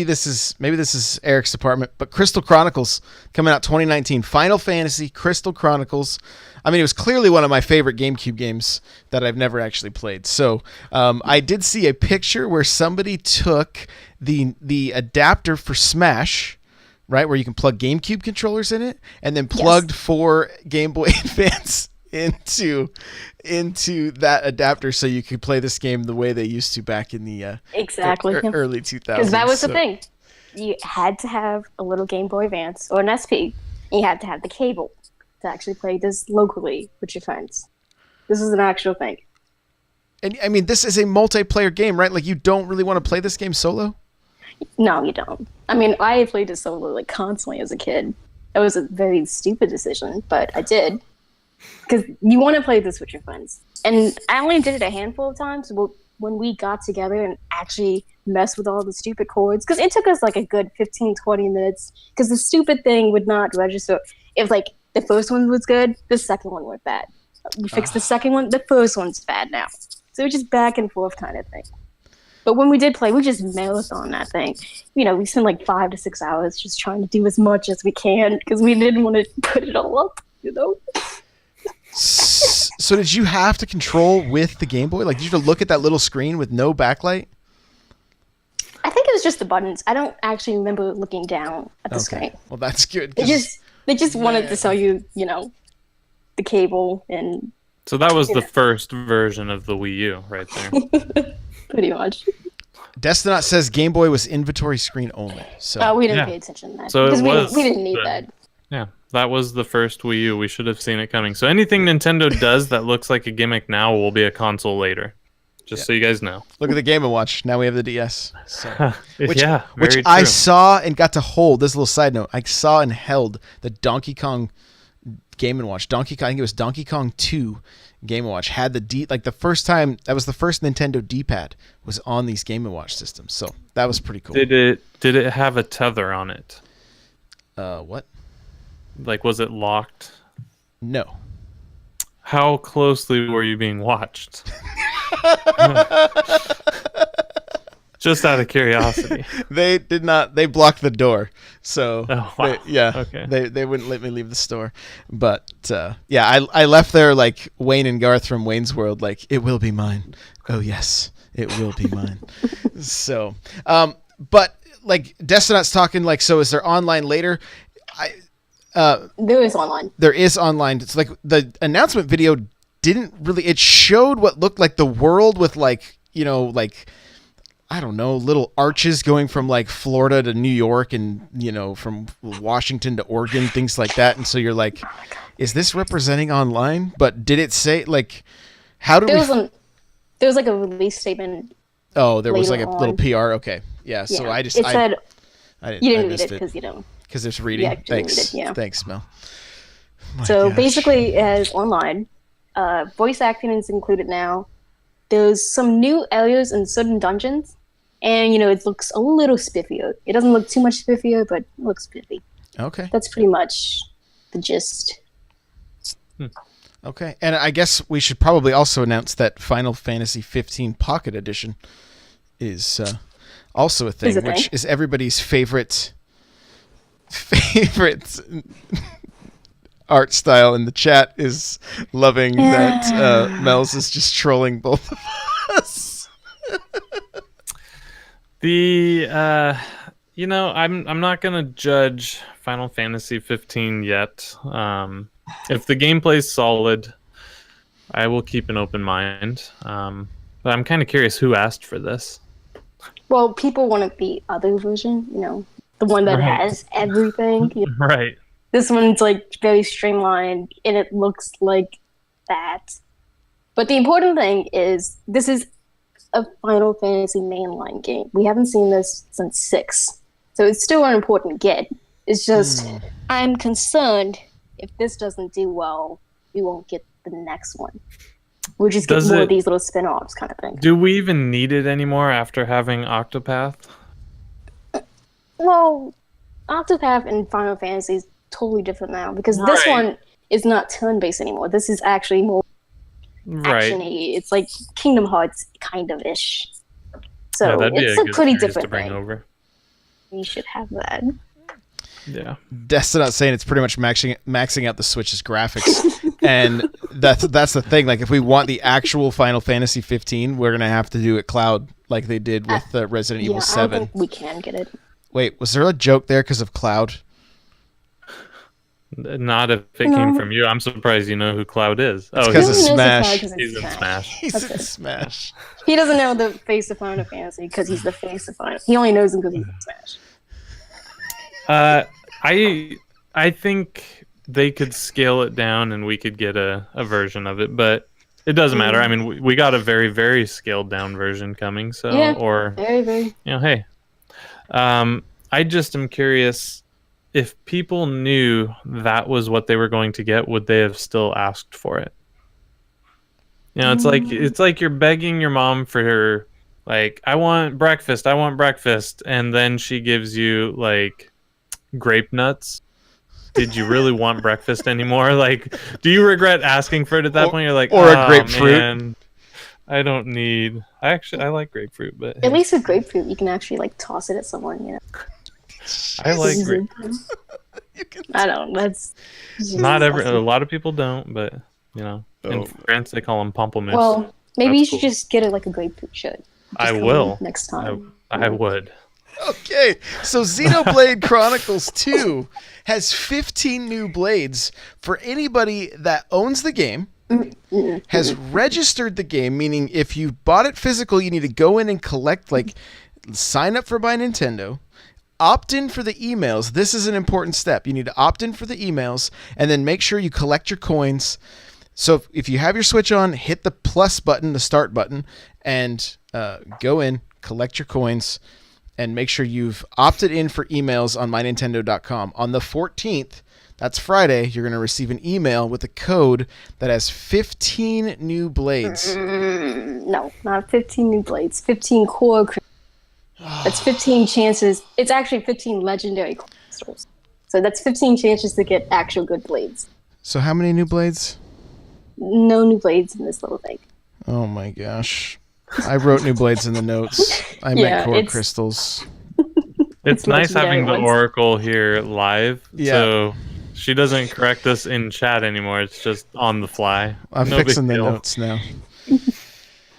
Speaker 1: this is Eric's department, but Crystal Chronicles coming out 2019. Final Fantasy Crystal Chronicles. I mean, it was clearly one of my favorite GameCube games that I've never actually played. So I did see a picture where somebody took the adapter for Smash, right, where you can plug GameCube controllers in it, and then plugged 4 Game Boy Advance into that adapter so you could play this game the way they used to back in the
Speaker 3: Exactly.
Speaker 1: early 2000s.
Speaker 3: Because that was the thing. You had to have a little Game Boy Advance or an SP. And you had to have the cable to actually play this locally with your friends. This is an actual thing.
Speaker 1: And I mean, this is a multiplayer game, right? Like, you don't really want to play this game solo?
Speaker 3: No, you don't. I mean, I played it solo like constantly as a kid. It was a very stupid decision, but I did. Because you want to play this with your friends. And I only did it a handful of times when we got together and actually messed with all the stupid chords. Because it took us like a good 15, 20 minutes. Because the stupid thing would not register. If like the first one was good, the second one was bad. We fixed the second one, the first one's bad now. So it's just back and forth kind of thing. But when we did play, we just marathon that thing. We spent like 5 to 6 hours just trying to do as much as we can because we didn't want to put it all up,
Speaker 1: So did you have to control with the Game Boy? Like, did you have to look at that little screen with no backlight?
Speaker 3: I think it was just the buttons. I don't actually remember looking down at the screen.
Speaker 1: Well, that's good.
Speaker 3: They just wanted to sell you, the cable and.
Speaker 2: So that was the first version of the Wii U right there.
Speaker 3: Pretty much.
Speaker 1: Destinot says Game Boy was inventory screen only. So
Speaker 3: we didn't pay attention to that.
Speaker 2: So
Speaker 3: because
Speaker 2: it was
Speaker 3: we didn't need that.
Speaker 2: Yeah, that was the first Wii U. We should have seen it coming. So anything Nintendo does that looks like a gimmick now will be a console later. Just so you guys know.
Speaker 1: Look at the Game & Watch. Now we have the DS. So. Which
Speaker 2: very
Speaker 1: I
Speaker 2: true.
Speaker 1: saw and got to hold. This little side note. I saw and held the Donkey Kong Game & Watch. I think it was Donkey Kong 2 Game & Watch. Had the first time, that was the first Nintendo D-pad was on these Game & Watch systems. So that was pretty cool.
Speaker 2: Did it have a tether on it?
Speaker 1: What?
Speaker 2: Like, was it locked?
Speaker 1: No.
Speaker 2: How closely were you being watched? Just out of curiosity.
Speaker 1: They did not. They blocked the door. So
Speaker 2: wow.
Speaker 1: They wouldn't let me leave the store. But I left there like Wayne and Garth from Wayne's World. Like, it will be mine. Oh yes, it will be mine. So, but like Destinot's talking like, so is there online later?
Speaker 3: There is online.
Speaker 1: There is online. It's like the announcement video didn't really. It showed what looked like the world with like I don't know, little arches going from like Florida to New York and from Washington to Oregon, things like that. And so you're like, is this representing online? But did it say like how did
Speaker 3: there was like a release statement.
Speaker 1: Oh, there was like a
Speaker 3: on.
Speaker 1: little PR. Okay, yeah. So
Speaker 3: Yeah.
Speaker 1: I just
Speaker 3: it said you didn't read
Speaker 1: missed
Speaker 3: it because you don't.
Speaker 1: because it's reading.
Speaker 3: Yeah,
Speaker 1: Thanks.
Speaker 3: read it, yeah.
Speaker 1: Thanks, Mel. My
Speaker 3: So
Speaker 1: gosh.
Speaker 3: basically, it has online. Voice acting is included now. There's some new areas in certain dungeons, and it looks a little spiffier. It doesn't look too much spiffier, but it looks spiffy.
Speaker 1: Okay.
Speaker 3: That's pretty much the gist.
Speaker 1: Okay, and I guess we should probably also announce that Final Fantasy 15 Pocket Edition is also a thing,
Speaker 3: Is a thing.
Speaker 1: which is everybody's favorite art style. In the chat is loving that Mel's is just trolling both of us.
Speaker 2: I'm not gonna judge Final Fantasy 15 yet. If the gameplay's solid, I will keep an open mind. But I'm kind of curious who asked for this.
Speaker 3: Well, people wanted the other version, the one that
Speaker 2: Right.
Speaker 3: has everything.
Speaker 2: Right.
Speaker 3: This one's like very streamlined and it looks like that. But the important thing is this is a Final Fantasy mainline game. We haven't seen this since 6. So it's still an important get. It's just I'm concerned if this doesn't do well, we won't get the next one. We'll just get more of these little spin-offs kind of thing.
Speaker 2: Do we even need it anymore after having Octopath?
Speaker 3: Well, Octopath and Final Fantasy is totally different now because this one is not turn-based anymore. This is actually more action-y. It's like Kingdom Hearts kind of ish. So it's a pretty different thing. Over. We should have that.
Speaker 2: Yeah.
Speaker 1: Destin's saying it's pretty much maxing out the Switch's graphics. And that's the thing. Like, if we want the actual Final Fantasy 15, we're going to have to do it cloud like they did with Resident Evil 7.
Speaker 3: I don't think we can get it.
Speaker 1: Wait, was there a joke there because of cloud?
Speaker 2: Not if it came from you. I'm surprised you know who Cloud is.
Speaker 1: It's because of Smash.
Speaker 2: He's in Smash.
Speaker 1: He's in Smash.
Speaker 3: He doesn't know the face of Final Fantasy because he's the face of Final. He only knows him because he's in Smash.
Speaker 2: I think they could scale it down and we could get a version of it, but it doesn't matter. I mean, we got a very, very scaled down version coming. So,
Speaker 3: very, very.
Speaker 2: Hey, I just am curious if people knew that was what they were going to get, would they have still asked for it? It's like you're begging your mom for her, like, I want breakfast, and then she gives you like grape nuts. Did you really want breakfast anymore? Like, do you regret asking for it at that point? You're like,
Speaker 1: or a grapefruit.
Speaker 2: Man, I don't need. I like grapefruit, but
Speaker 3: at least with grapefruit, you can actually like toss it at someone.
Speaker 2: I like grapefruit.
Speaker 3: I don't. That's
Speaker 2: not every. A lot of people don't, but in France they call them pamplemousse.
Speaker 3: Well, maybe you should just get it like a grapefruit shirt.
Speaker 2: I will
Speaker 3: next time.
Speaker 2: I would.
Speaker 1: Okay, so Xenoblade Chronicles 2 has 15 new blades for anybody that owns the game, has registered the game, meaning if you bought it physical, you need to go in and collect, like, sign up for Buy Nintendo, opt in for the emails. This is an important step. You need to opt in for the emails, and then make sure you collect your coins. So if you have your Switch on, hit the plus button, the start button, and go in, collect your coins, and make sure you've opted in for emails on mynintendo.com. On the 14th, that's Friday, you're going to receive an email with a code that has 15 new blades.
Speaker 3: No, not 15 new blades. 15 core crystals. That's 15 chances. It's actually 15 legendary crystals. So that's 15 chances to get actual good blades.
Speaker 1: So how many new blades?
Speaker 3: No new blades in this little thing.
Speaker 1: Oh my gosh. I wrote new blades in the notes. I meant core crystals.
Speaker 2: It's nice having the Oracle here live.
Speaker 1: Yeah.
Speaker 2: So she doesn't correct us in chat anymore. It's just on the fly.
Speaker 1: I'm fixing the notes now.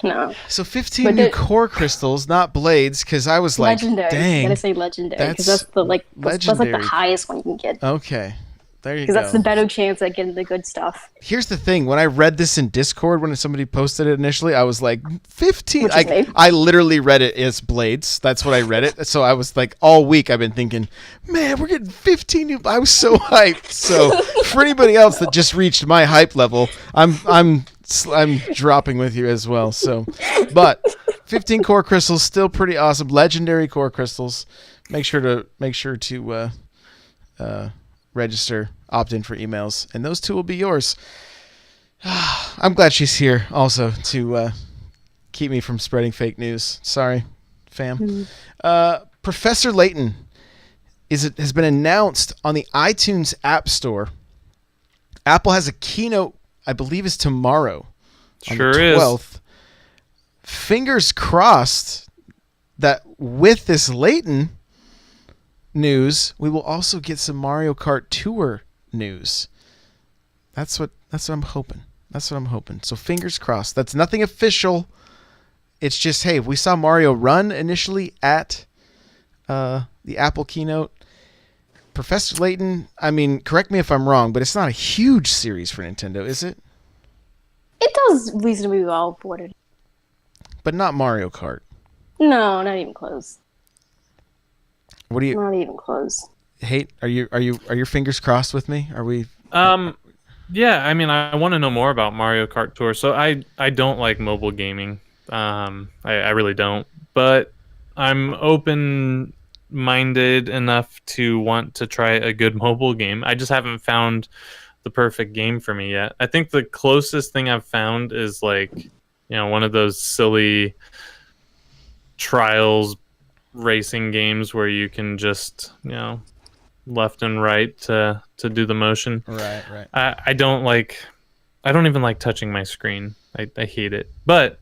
Speaker 3: No.
Speaker 1: So 15 new core crystals, not blades, because I was like,
Speaker 3: legendary.
Speaker 1: Dang.
Speaker 3: You gotta say legendary, because that's the that's like the highest one you can get.
Speaker 1: Okay. There you go.
Speaker 3: Because that's the better chance at getting the good stuff.
Speaker 1: Here's the thing. When I read this in Discord, when somebody posted it initially, I was like, 15? I literally read it as blades. That's what I read it. So I was like, all week I've been thinking, man, we're getting 15 new... I was so hyped. So for anybody else that just reached my hype level, I'm dropping with you as well. So, but 15 core crystals, still pretty awesome. Legendary core crystals. Make sure to register, opt in for emails, and those two will be yours. I'm glad she's here also to keep me from spreading fake news. Sorry, fam. Professor Layton has been announced on the iTunes App Store. Apple has a keynote, I believe, is tomorrow.
Speaker 2: Sure
Speaker 1: on the 12th. Fingers crossed that with this Layton news, we will also get some Mario Kart Tour news. That's what I'm hoping. So fingers crossed. That's nothing official. It's just, hey, we saw Mario run initially at the Apple keynote. Professor Layton, I mean, correct me if I'm wrong, but it's not a huge series for Nintendo, is it?
Speaker 3: It does reasonably well for what it is.
Speaker 1: But not Mario Kart.
Speaker 3: No, not even close.
Speaker 1: What do you
Speaker 3: Not even close.
Speaker 1: hate? Are your fingers crossed with me? Are we?
Speaker 2: Yeah, I mean, I want to know more about Mario Kart Tour. So I don't like mobile gaming. I really don't. But I'm open-minded enough to want to try a good mobile game. I just haven't found the perfect game for me yet. I think the closest thing I've found is like, one of those silly trials racing games where you can just, left and right to do the motion.
Speaker 1: Right.
Speaker 2: I don't even like touching my screen. I hate it. But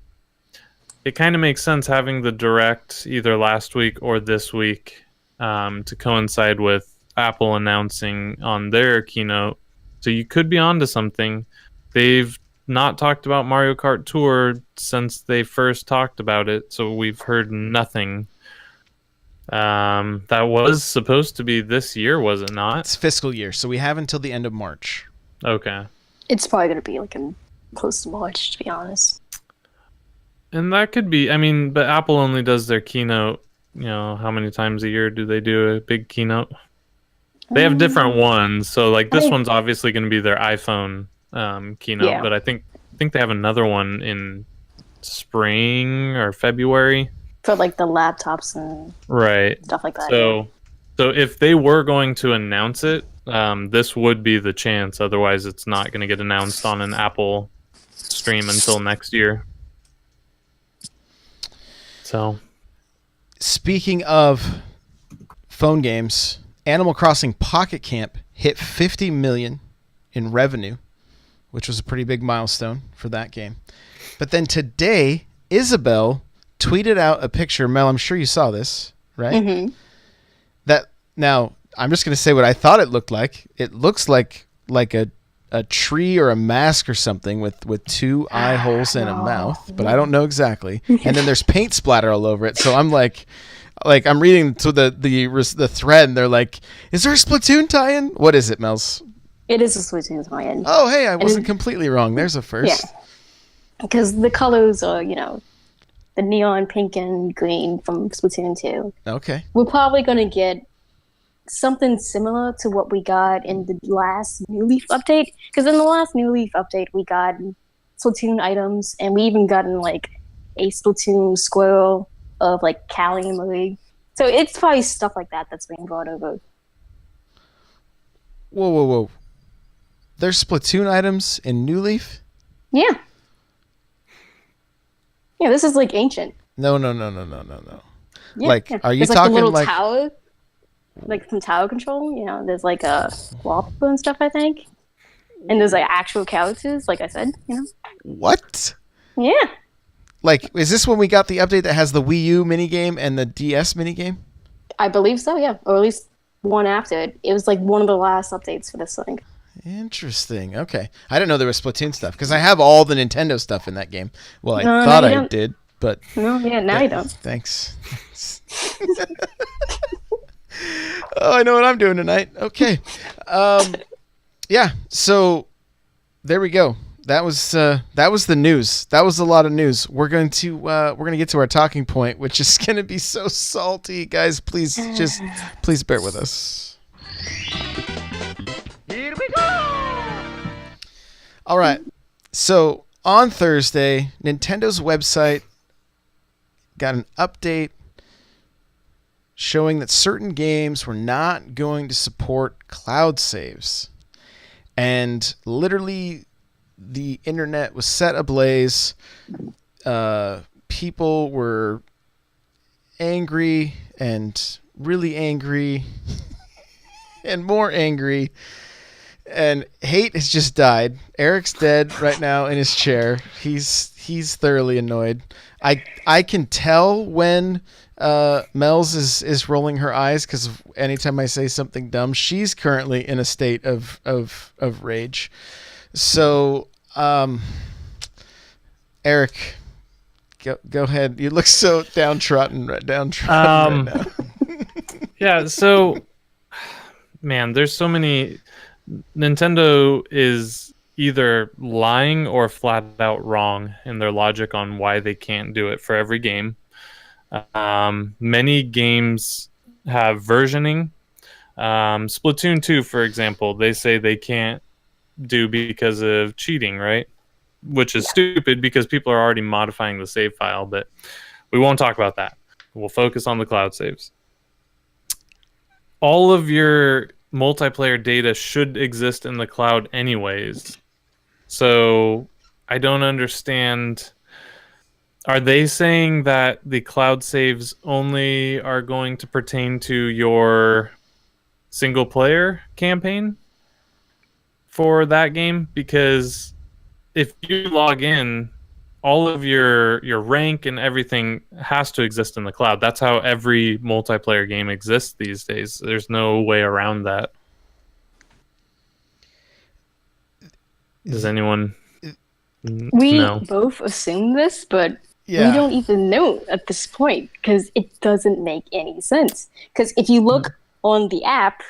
Speaker 2: it kind of makes sense having the direct either last week or this week to coincide with Apple announcing on their keynote. So you could be onto something. They've not talked about Mario Kart Tour since they first talked about it, so we've heard nothing. That was supposed to be this year, was it not?
Speaker 1: It's fiscal year, so we have until the end of March.
Speaker 2: Okay.
Speaker 3: It's probably going to be like in close to March, to be honest.
Speaker 2: And that could be, but Apple only does their keynote, how many times a year do they do a big keynote? They have different ones, so like this one's obviously going to be their iPhone keynote,
Speaker 3: Yeah.
Speaker 2: but I think they have another one in spring or February.
Speaker 3: For like the laptops and
Speaker 2: Right.
Speaker 3: stuff like that.
Speaker 2: So if they were going to announce it, this would be the chance. Otherwise, it's not going to get announced on an Apple stream until next year. So,
Speaker 1: Speaking of phone games, Animal Crossing Pocket Camp hit 50 million in revenue, which was a pretty big milestone for that game. But then today, Isabel tweeted out a picture. Mel, I'm sure you saw this, right?
Speaker 3: Mm-hmm.
Speaker 1: Now, I'm just going to say what I thought it looked like. It looks like a tree or a mask or something with two eye holes and a mouth, but I don't know exactly. And then there's paint splatter all over it. So I'm like I'm reading to the thread, and they're like, "Is there a Splatoon tie-in? What is it, Mels?"
Speaker 3: It is a Splatoon tie-in.
Speaker 1: Oh, hey, I wasn't completely wrong. There's a first.
Speaker 3: Yeah. Because the colors are, the neon pink and green from Splatoon 2.
Speaker 1: Okay.
Speaker 3: We're probably going to get something similar to what we got in the last New Leaf update. Because in the last New Leaf update, we got Splatoon items, and we even gotten like a Splatoon squirrel of like Callie and Marie. So it's probably stuff like that that's being brought over.
Speaker 1: Whoa. There's Splatoon items in New Leaf?
Speaker 3: Yeah. Yeah, this is like ancient.
Speaker 1: No.
Speaker 3: Yeah,
Speaker 1: Like,
Speaker 3: yeah.
Speaker 1: are you
Speaker 3: There's,
Speaker 1: talking
Speaker 3: the little
Speaker 1: like
Speaker 3: tower? Like some tower control, there's like a wallpaper and stuff, I think. And there's like actual characters, like I said,
Speaker 1: what?
Speaker 3: Yeah.
Speaker 1: Like, is this when we got the update that has the Wii U minigame and the DS minigame?
Speaker 3: I believe so, yeah. Or at least one after it. It was like one of the last updates for this thing.
Speaker 1: Interesting. Okay. I didn't know there was Splatoon stuff because I have all the Nintendo stuff in that game. Well, I
Speaker 3: No,
Speaker 1: thought
Speaker 3: you
Speaker 1: I
Speaker 3: don't.
Speaker 1: did, but
Speaker 3: No, yeah, now you don't.
Speaker 1: thanks. Oh, I know what I'm doing tonight. Okay. Yeah. So there we go. That was the news. That was a lot of news. We're going to get to our talking point, which is going to be so salty, guys. Please bear with us.
Speaker 4: Here we go!
Speaker 1: All right. So on Thursday, Nintendo's website got an update showing that certain games were not going to support cloud saves. And literally the internet was set ablaze. People were angry and really angry and more angry. And Hate has just died. Eric's dead right now in his chair. He's thoroughly annoyed. I can tell when Mel's is rolling her eyes, because anytime I say something dumb, she's currently in a state of rage. So, Eric, go ahead. You look so downtrodden right now.
Speaker 2: Yeah, so man, there's so many. Nintendo is either lying or flat out wrong in their logic on why they can't do it for every game. Many games have versioning. Splatoon 2, for example, they say they can't do because of cheating, right? Which is stupid because people are already modifying the save file, but we won't talk about that. We'll focus on the cloud saves. All of your multiplayer data should exist in the cloud anyways. So I don't understand. Are they saying that the cloud saves only are going to pertain to your single player campaign for that game? Because if you log in, all of your rank and everything has to exist in the cloud. That's how every multiplayer game exists these days. There's no way around that. Does anyone
Speaker 3: We
Speaker 2: know?
Speaker 3: both assume this, but
Speaker 1: Yeah.
Speaker 3: we don't even know at this point because it doesn't make any sense. Because if you look on the app,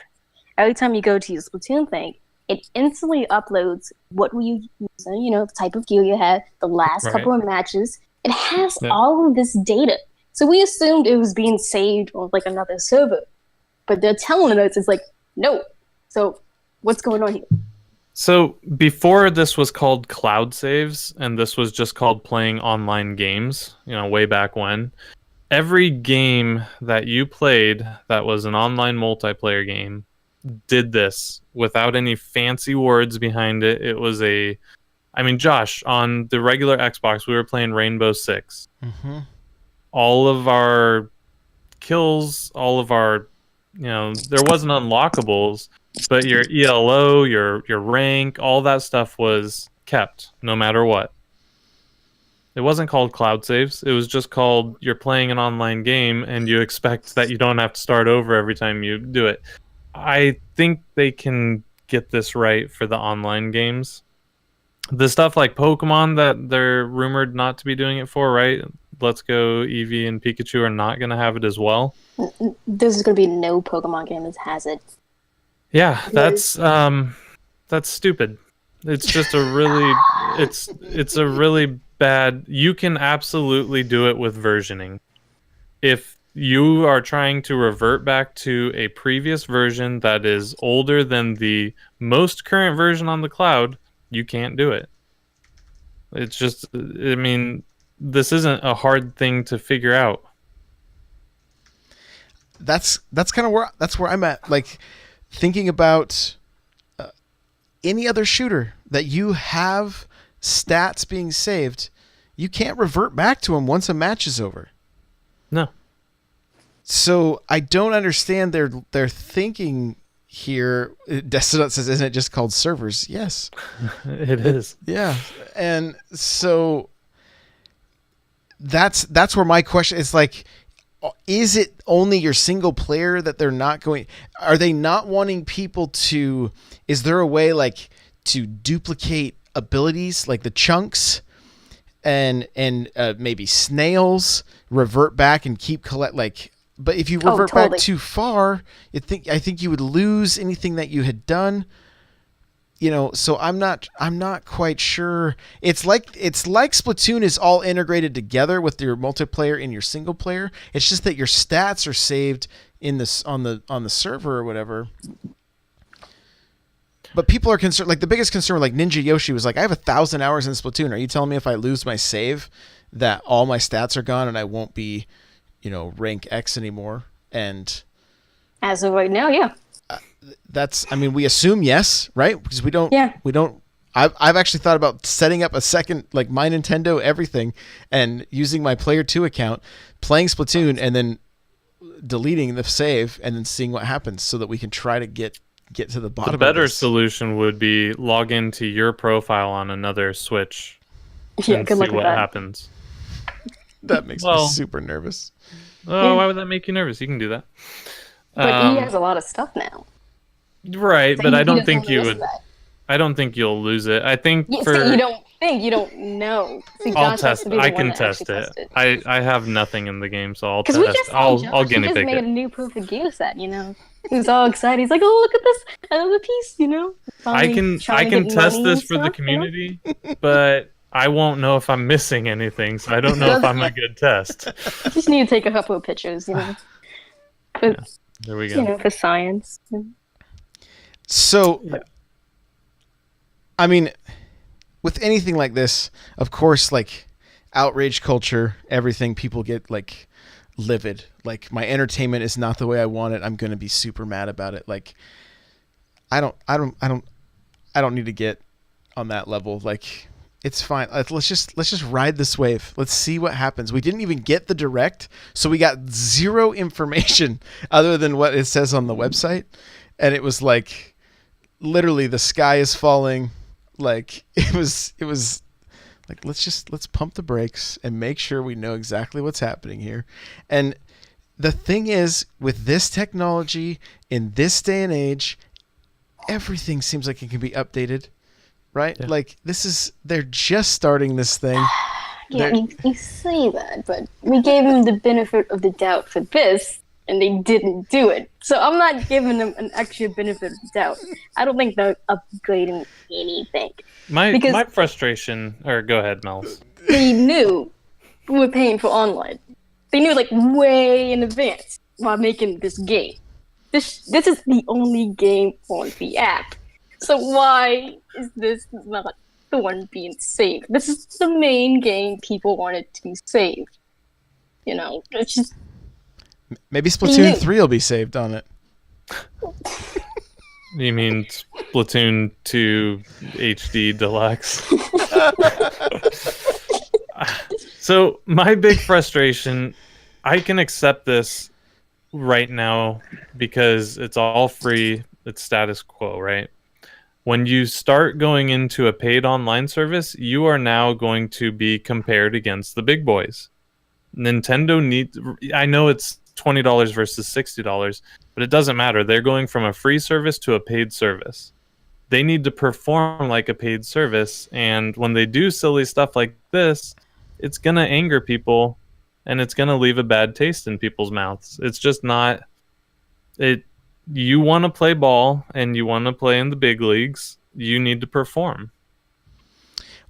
Speaker 3: every time you go to your Splatoon thing, it instantly uploads what were you using, the type of gear you had, the last couple of matches. It has all of this data. So we assumed it was being saved on like another server. But they're telling us it's like, no. So what's going on here?
Speaker 2: So before this was called cloud saves, and this was just called playing online games, way back when, every game that you played that was an online multiplayer game did this without any fancy words behind it. It was Josh, on the regular Xbox, we were playing Rainbow Six.
Speaker 1: Mm-hmm.
Speaker 2: All of our kills, all of our, there wasn't unlockables, but your ELO, your rank, all that stuff was kept no matter what. It wasn't called cloud saves. It was just called you're playing an online game and you expect that you don't have to start over every time you do it. I think they can get this right for the online games. The stuff like Pokemon that they're rumored not to be doing it for, right? Let's Go, Eevee, and Pikachu are not going to have it as well.
Speaker 3: There's going to be no Pokemon game that has it.
Speaker 2: Yeah, that's stupid. It's just a really it's a really bad. You can absolutely do it with versioning. If you are trying to revert back to a previous version that is older than the most current version on the cloud, you can't do it. It's just, this isn't a hard thing to figure out.
Speaker 1: That's kind of where I'm at. Like, thinking about any other shooter that you have stats being saved, you can't revert back to them once a match is over.
Speaker 2: No.
Speaker 1: So I don't understand their thinking here. Destinot says, "Isn't it just called servers?" Yes,
Speaker 2: it is.
Speaker 1: Yeah, and so that's where my question is, like, is it only your single player that they're not going? Are they not wanting people to? Is there a way like to duplicate abilities like the chunks and maybe snails, revert back and keep collect like? But if you revert back too far, I think you would lose anything that you had done. So I'm not quite sure. It's like Splatoon is all integrated together with your multiplayer and your single player. It's just that your stats are saved in this on the server or whatever. But people are concerned. Like, the biggest concern, like Ninja Yoshi was like, I have 1,000 hours in Splatoon. Are you telling me if I lose my save that all my stats are gone and I won't be, rank X anymore? And
Speaker 3: as of right now, yeah.
Speaker 1: We assume yes, right? Because we don't. I've actually thought about setting up a second, like, My Nintendo everything, and using my Player 2 account, playing Splatoon, and then deleting the save, and then seeing what happens, so that we can try to get get to the bottom
Speaker 2: The better
Speaker 1: of this.
Speaker 2: solution would be log into your profile on another Switch
Speaker 3: Yeah,
Speaker 2: and
Speaker 3: good
Speaker 2: see
Speaker 3: luck with
Speaker 2: what
Speaker 3: that.
Speaker 2: happens.
Speaker 1: That makes me
Speaker 2: Well-
Speaker 1: super nervous.
Speaker 2: Oh, why would that make you nervous? You can do that.
Speaker 3: But he has a lot of stuff now.
Speaker 2: Right,
Speaker 3: So
Speaker 2: but
Speaker 3: he
Speaker 2: I don't
Speaker 3: doesn't
Speaker 2: think you
Speaker 3: lose
Speaker 2: would.
Speaker 3: that.
Speaker 2: I don't think you'll lose it. I think
Speaker 3: Yeah,
Speaker 2: for
Speaker 3: see, you don't think, you don't know. See,
Speaker 2: I'll
Speaker 3: Josh has
Speaker 2: test.
Speaker 3: to be the
Speaker 2: I
Speaker 3: one
Speaker 2: can
Speaker 3: that actually
Speaker 2: test it.
Speaker 3: test
Speaker 2: I have nothing in the game, so I'll
Speaker 3: Because
Speaker 2: test.
Speaker 3: we just saw
Speaker 2: I'll
Speaker 3: Josh, he
Speaker 2: guinea
Speaker 3: just
Speaker 2: pig
Speaker 3: made
Speaker 2: it.
Speaker 3: a new perfect gear set, you know? He was all excited. He's like, oh, look at this, another piece, you know?
Speaker 2: I
Speaker 3: Finally trying to
Speaker 2: can
Speaker 3: get
Speaker 2: test
Speaker 3: money
Speaker 2: this
Speaker 3: and
Speaker 2: for the
Speaker 3: stuff, you know?
Speaker 2: community, but I won't know if I'm missing anything, so I don't know if I'm a good test.
Speaker 3: You just need to take a couple of pictures, you know? But,
Speaker 2: There we
Speaker 3: you
Speaker 2: go.
Speaker 3: know, for science.
Speaker 1: So,
Speaker 2: Yeah.
Speaker 1: I mean, with anything like this, of course, like outrage culture, everything, people get like livid. Like my entertainment is not the way I want it. I'm going to be super mad about it. Like I don't need to get on that level. Like it's fine. Let's just ride this wave. Let's see what happens. We didn't even get the direct, so we got zero information other than what it says on the website, and it was like literally the sky is falling. Like it was like let's pump the brakes and make sure we know exactly what's happening here. And the thing is, with this technology in this day and age, everything seems like it can be updated, right?
Speaker 2: Yeah.
Speaker 1: Like they're just starting this thing.
Speaker 3: Yeah, you say that, but we gave them the benefit of the doubt for this, and they didn't do it. So I'm not giving them an extra benefit of the doubt. I don't think they're upgrading anything. Because-
Speaker 2: My frustration, or go ahead, Mels.
Speaker 3: They knew we were paying for online. They knew like way in advance while making this game. This is the only game on the app. So why is this not the one being saved? This is the main game people wanted to be saved. You know, it's just
Speaker 1: Maybe Splatoon 3 will be saved on it.
Speaker 2: You mean Splatoon 2 HD Deluxe? So my big frustration, I can accept this right now because it's all free. It's status quo, right? When you start going into a paid online service, you are now going to be compared against the big boys. Nintendo needs, I know it's $20 versus $60, but it doesn't matter. They're going from a free service to a paid service. They need to perform like a paid service, and when they do silly stuff like this, it's going to anger people and it's going to leave a bad taste in people's mouths. It's just not it. You want to play ball and you want to play in the big leagues, you need to perform.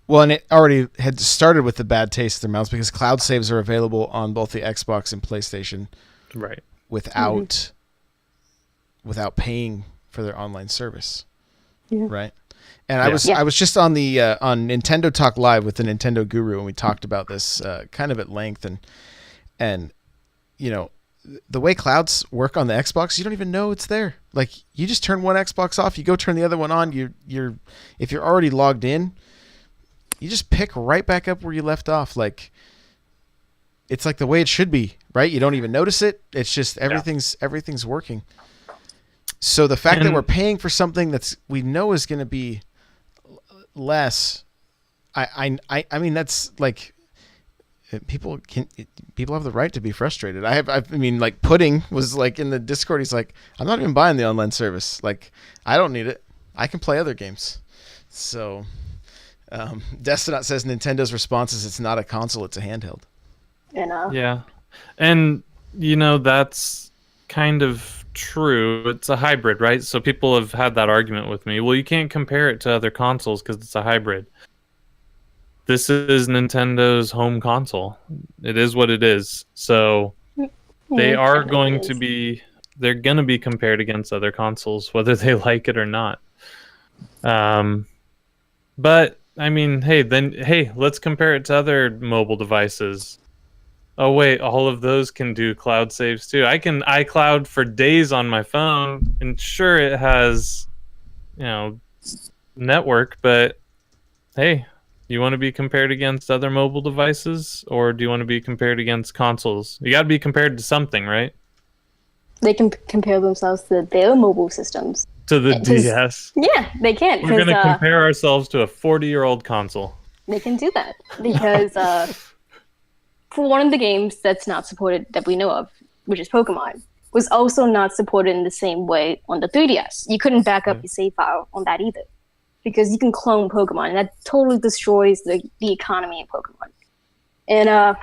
Speaker 1: Well, and it already had started with the bad taste in their mouths because cloud saves are available on both the Xbox and PlayStation
Speaker 2: Right.
Speaker 1: without paying for their online service.
Speaker 3: Yeah.
Speaker 1: Right. And
Speaker 2: Yeah.
Speaker 1: I was just on the on Nintendo Talk Live with the Nintendo Guru, and we talked about this kind of at length, and you know, the way clouds work on the Xbox, you don't even know it's there. Like you just turn one Xbox off, you go turn the other one on. If you're already logged in, you just pick right back up where you left off. Like it's like the way it should be, right? You don't even notice it. It's just everything's working. So the fact that we're paying for something we know is going to be less, I mean that's like people have the right to be frustrated. I mean like Pudding was like in the Discord. He's like, I'm not even buying the online service. Like I don't need it. I can play other games. So Destinot says Nintendo's response is it's not a console, it's a handheld.
Speaker 3: you know.
Speaker 2: Yeah. And you know, that's kind of true. It's a hybrid, right? So people have had that argument with me. Well, you can't compare it to other consoles because it's a hybrid. This is Nintendo's home console. It is what it is. So they are going to be, they're going to be compared against other consoles, whether they like it or not. But I mean, hey, let's compare it to other mobile devices. Oh wait, all of those can do cloud saves too. I can iCloud for days on my phone, and sure it has, network, but hey, you want to be compared against other mobile devices, or do you want to be compared against consoles? You got to be compared to something, right?
Speaker 3: They can compare themselves to their mobile systems.
Speaker 2: to the DS.
Speaker 3: Yeah, they can't.
Speaker 2: We're going to compare ourselves to a 40-year-old console.
Speaker 3: They can do that because for one of the games that's not supported that we know of, which is Pokemon, was also not supported in the same way on the 3DS. You couldn't back up your save file on that either because you can clone Pokemon, and that totally destroys the economy of Pokemon. And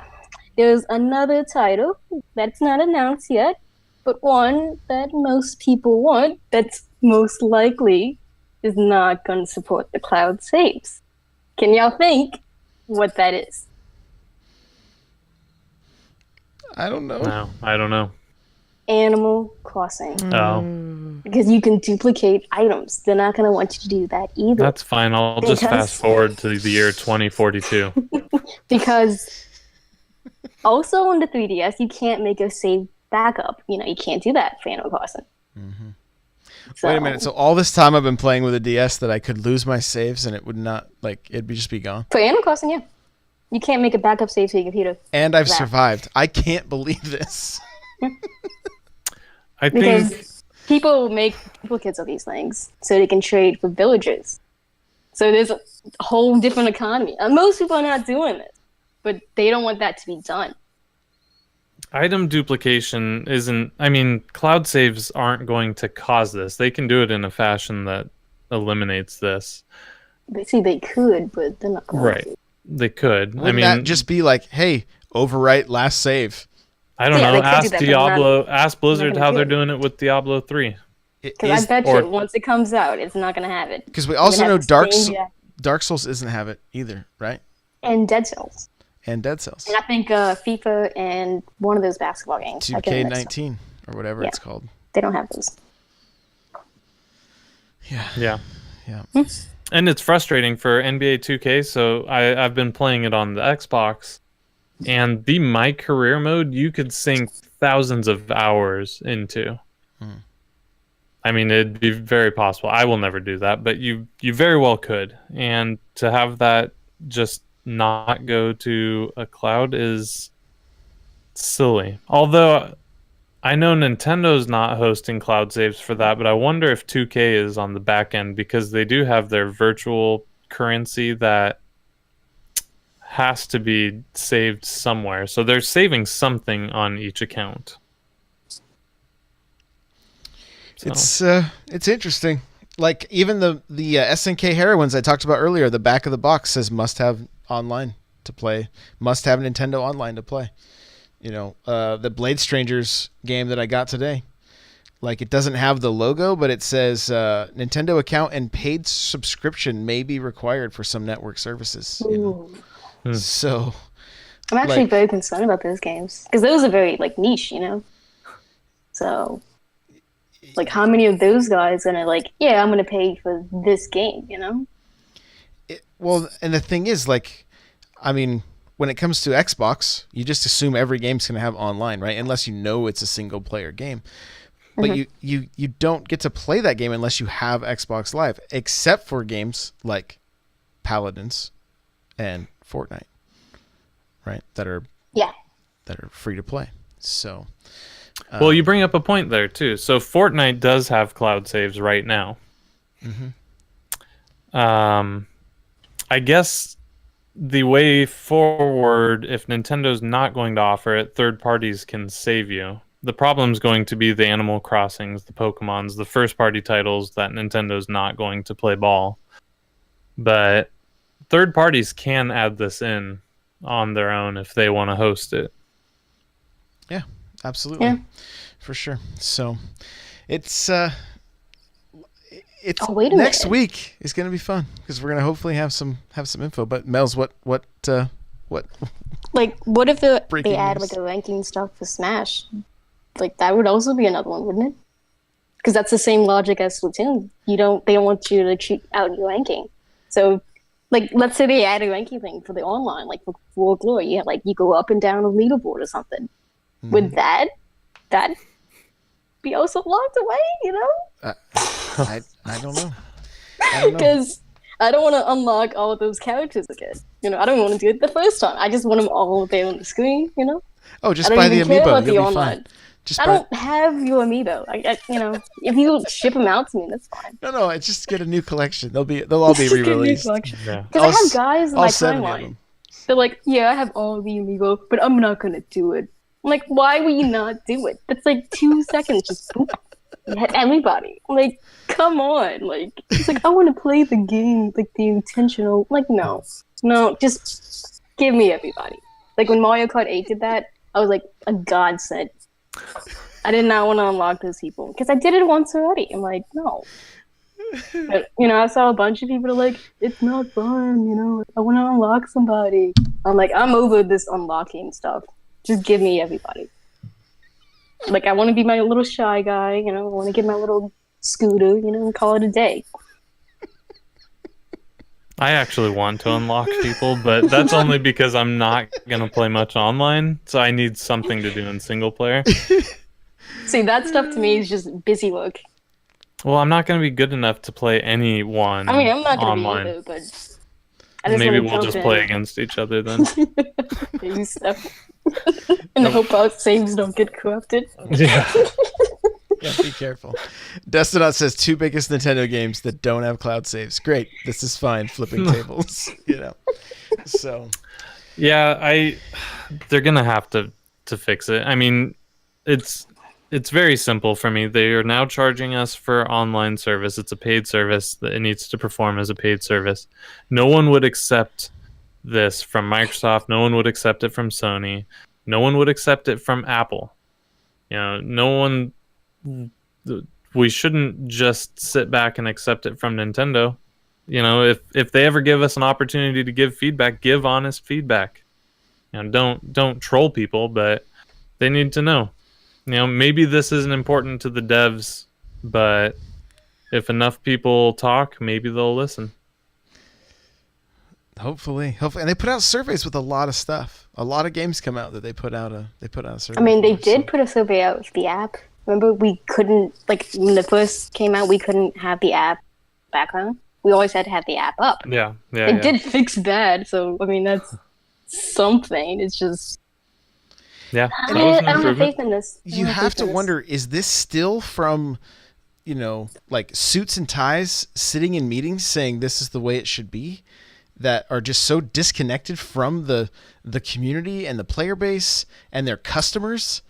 Speaker 3: there's another title that's not announced yet, but one that most people want that's most likely is not going to support the cloud saves. Can y'all think what that is?
Speaker 1: I don't know.
Speaker 2: No, I don't know.
Speaker 3: Animal Crossing.
Speaker 2: Oh.
Speaker 3: Because you can duplicate items. They're not going to want you to do that either.
Speaker 2: That's fine. I'll just fast forward to the year 2042.
Speaker 3: Because also on the 3DS, you can't make a save backup. You can't do that for Animal Crossing.
Speaker 1: Mm-hmm.
Speaker 3: So,
Speaker 1: wait a minute. So all this time I've been playing with a DS that I could lose my saves and it would not, it'd just be gone?
Speaker 3: For Animal Crossing, yeah. You can't make a backup save to your computer.
Speaker 1: And I've survived. I can't believe this.
Speaker 2: I think
Speaker 3: because people make duplicates of these things so they can trade for villagers. So there's a whole different economy. And most people are not doing it, but they don't want that to be done.
Speaker 2: item duplication isn't... I mean, cloud saves aren't going to cause this. They can do it in a fashion that eliminates this.
Speaker 3: They could, but they're not going
Speaker 2: right.
Speaker 3: to.
Speaker 2: They could.
Speaker 1: Wouldn't that just be like, hey, overwrite last save?
Speaker 2: I don't know. Ask Diablo, ask Blizzard how they're doing it with Diablo 3.
Speaker 3: Because I bet you once it comes out, it's not going to have it.
Speaker 1: Because we also know Dark Souls doesn't have it either, right?
Speaker 3: And Dead Cells.
Speaker 1: And Dead Cells.
Speaker 3: And I think FIFA and one of those basketball games.
Speaker 1: 2K19 or whatever it's called.
Speaker 3: They don't have those.
Speaker 1: Yeah.
Speaker 2: And it's frustrating for NBA 2K, so I've been playing it on the Xbox. And the My Career mode, you could sink thousands of hours into. I mean, it'd be very possible. I will never do that, but you very well could. And to have that just not go to a cloud is silly. Although I know Nintendo's not hosting cloud saves for that, but I wonder if 2K is on the back end because they do have their virtual currency that has to be saved somewhere. So they're saving something on each account. So.
Speaker 1: It's interesting. Like even the SNK heroines I talked about earlier, the back of the box says must have online to play, must have Nintendo online to play. The Blade Strangers game that I got today, like it doesn't have the logo, but it says Nintendo account and paid subscription may be required for some network services. So
Speaker 3: I'm actually very concerned about those games because those are very niche, So how many of those guys are gonna I'm gonna pay for this game,
Speaker 1: Well, and the thing is, when it comes to Xbox, you just assume every game's gonna have online, right? Unless it's a single player game. But you don't get to play that game unless you have Xbox Live, except for games like Paladins and Fortnite, right? That are free to play. So
Speaker 2: well, you bring up a point there too. So Fortnite does have cloud saves right now. I guess the way forward, if Nintendo's not going to offer it, third parties can save you. The problem's going to be the Animal Crossings, the Pokemons, the first party titles that Nintendo's not going to play ball. But third parties can add this in on their own if they want to host it.
Speaker 1: Yeah, absolutely. Yeah. For sure. So it's next week is going to be fun because we're going to hopefully have some info. But Mel's, what?
Speaker 3: What if they add a ranking stuff for Smash? That would also be another one, wouldn't it? Because that's the same logic as Splatoon. They don't want you to cheat out your ranking. So, let's say they add a ranking thing for the online, for Glory. You go up and down a leaderboard or something. Would that be also locked away?
Speaker 1: I don't know.
Speaker 3: Because I don't want to unlock all of those characters again. I don't want to do it the first time. I just want them all there on the screen.
Speaker 1: Oh, just buy the amiibo. You'll be fine. Just
Speaker 3: I don't have your amiibo. If you ship them out to me, that's fine.
Speaker 1: No, I just get a new collection. They'll all be re-released.
Speaker 2: Yeah.
Speaker 3: Because I have guys in
Speaker 1: all
Speaker 3: my
Speaker 1: 70 of
Speaker 3: timeline.
Speaker 1: them.
Speaker 3: They're like, yeah, I have all the amiibo, but I'm not gonna do it. I'm like, why would you not do it? That's like 2 seconds, just boop. You had everybody. Like, come on. Like, it's like I want to play the game, like the intentional. Like, no, just give me everybody. Like when Mario Kart 8 did that, I was like a godsend. I did not want to unlock those people because I did it once already. I'm like, no. But, I saw a bunch of people like, it's not fun. I want to unlock somebody. I'm like, I'm over this unlocking stuff. Just give me everybody. Like, I want to be my little shy guy, I want to get my little scooter, and call it a day.
Speaker 2: I actually want to unlock people, but that's only because I'm not going to play much online, so I need something to do in single player.
Speaker 3: See, that stuff to me is just busy work.
Speaker 2: Well, I'm not going to be good enough to play anyone
Speaker 3: I mean, I'm not going to be
Speaker 2: online.
Speaker 3: either, but I just
Speaker 2: Maybe
Speaker 3: wanna
Speaker 2: we'll
Speaker 3: jump
Speaker 2: just
Speaker 3: in.
Speaker 2: play against each other then.
Speaker 3: Do stuff. And hope our saves don't get corrupted.
Speaker 2: Yeah.
Speaker 1: Yeah, be careful. Destinaut says 2 biggest Nintendo games that don't have cloud saves. Great. This is fine. Flipping tables. So.
Speaker 2: Yeah, they're going to have to fix it. I mean, it's very simple for me. They are now charging us for online service. It's a paid service that it needs to perform as a paid service. No one would accept this from Microsoft. No one would accept it from Sony. No one would accept it from Apple. No one. We shouldn't just sit back and accept it from Nintendo. If they ever give us an opportunity to give feedback, give honest feedback. Don't troll people, but they need to know. Maybe this isn't important to the devs, but if enough people talk, maybe they'll listen.
Speaker 1: Hopefully, and they put out surveys with a lot of stuff. A lot of games come out that they put out a survey.
Speaker 3: I mean, they
Speaker 1: for,
Speaker 3: did put a survey out with the app. Remember, we couldn't, like, when it first came out, we couldn't have the app background. We always had to have the app up.
Speaker 2: Yeah.
Speaker 3: It did fix that, so, I mean, that's something. It's just...
Speaker 2: Yeah,
Speaker 3: I
Speaker 2: that was an
Speaker 3: don't have
Speaker 2: improvement.
Speaker 3: faith in this.
Speaker 1: You have to wonder, is this still from, like suits and ties sitting in meetings saying this is the way it should be, that are just so disconnected from the community and the player base and their customers?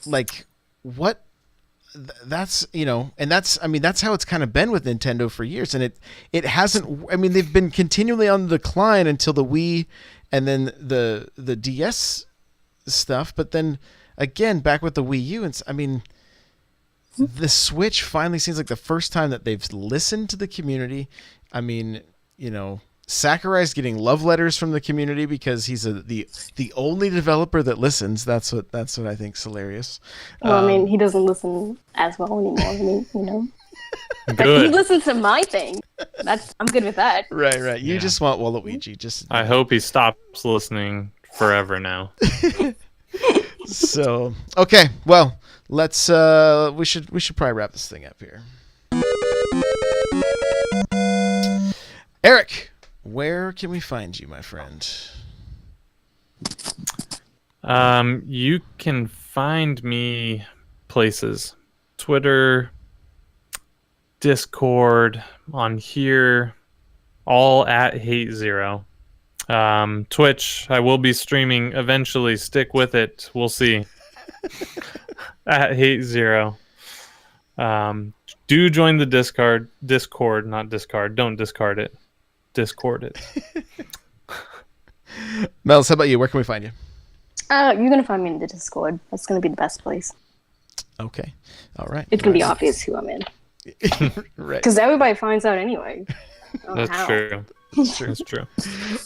Speaker 1: Like, what? That's, and that's how it's kind of been with Nintendo for years. And it hasn't, they've been continually on the decline until the Wii and then the DS stuff. But then again, back with the Wii U, the Switch finally seems like the first time that they've listened to the community. Sakurai's getting love letters from the community because he's the only developer that listens. That's what I think's hilarious.
Speaker 3: Well, he doesn't listen as well anymore. But
Speaker 2: Good.
Speaker 3: he listens to my thing. I'm good with that.
Speaker 1: Right. You just want Waluigi.
Speaker 2: I hope he stops listening forever now.
Speaker 1: So, okay. Well, let's we should probably wrap this thing up here. Eric, where can we find you, my friend?
Speaker 2: You can find me places. Twitter, Discord, on here, all at HateZero. Twitch, I will be streaming eventually. Stick with it. We'll see. At HateZero. Do join the Discord, not discard. Don't discard it. Discord it.
Speaker 1: Mels, how about you? Where can we find you?
Speaker 3: You're going to find me in the Discord. That's going to be the best place.
Speaker 1: Okay. All right.
Speaker 3: It's going to be obvious who I'm in.
Speaker 1: Right.
Speaker 3: Because everybody finds out anyway.
Speaker 2: That's true. That's true.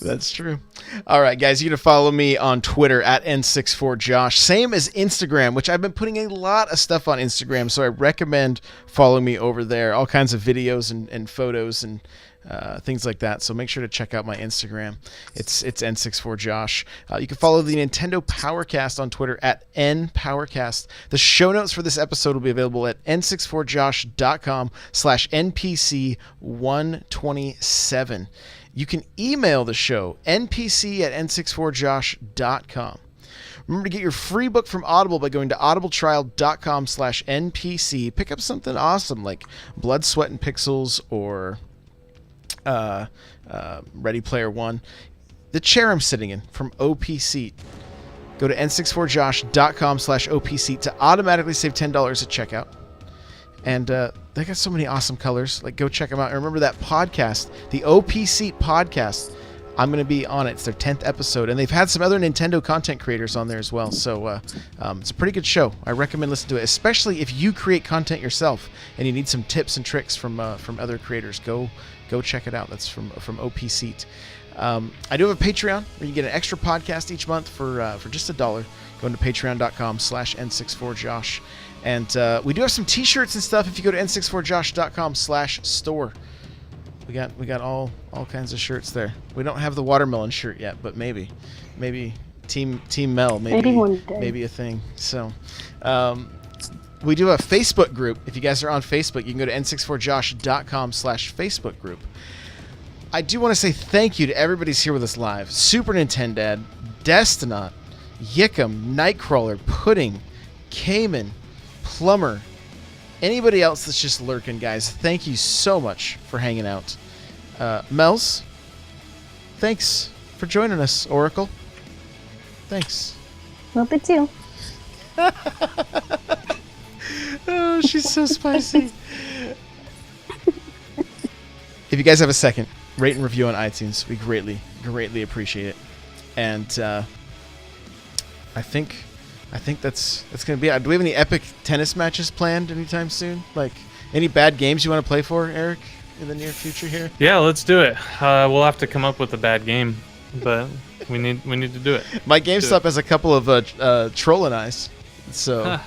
Speaker 1: That's true. All right, guys, you can follow me on Twitter at N64Josh. Same as Instagram, which I've been putting a lot of stuff on Instagram, so I recommend following me over there. All kinds of videos and photos and things like that. So make sure to check out my Instagram. It's N64Josh. You can follow the Nintendo Powercast on Twitter at NPowercast. The show notes for this episode will be available at n64josh.com/NPC127. You can email the show, npc@n64josh.com. Remember to get your free book from Audible by going to audibletrial.com/NPC. Pick up something awesome like Blood, Sweat, and Pixels or Ready Player One. The chair I'm sitting in from OPC. Go to n64josh.com/OPC to automatically save $10 at checkout. And they got so many awesome colors. Like, go check them out. And remember that podcast, the OPC podcast. I'm going to be on it. It's their 10th episode. And they've had some other Nintendo content creators on there as well. So it's a pretty good show. I recommend listening to it, especially if you create content yourself and you need some tips and tricks from other creators. Go check it out. That's from OPC. I do have a Patreon where you get an extra podcast each month for just $1. Going to patreon.com/n64josh. And we do have some t-shirts and stuff if you go to n64josh.com/store. We got all kinds of shirts there. We don't have the watermelon shirt yet, but maybe Team Mel,
Speaker 3: Maybe one day.
Speaker 1: maybe a thing. So we do have a Facebook group. If you guys are on Facebook, you can go to n64josh.com/Facebook group. I do want to say thank you to everybody's here with us live. Super Nintendad, Destinaut, Yickum, Nightcrawler, Pudding, Cayman, Plumber, anybody else that's just lurking, guys. Thank you so much for hanging out. Mels, thanks for joining us, Oracle. Thanks.
Speaker 3: No big deal.
Speaker 1: Oh, she's so spicy. If you guys have a second, rate and review on iTunes. We greatly appreciate it. And I think that's gonna be it. Do we have any epic tennis matches planned anytime soon? Like any bad games you want to play for, Eric, in the near future here?
Speaker 2: Yeah, let's do it. We'll have to come up with a bad game, but we need to do it.
Speaker 1: My GameStop has a couple of trolling eyes, so.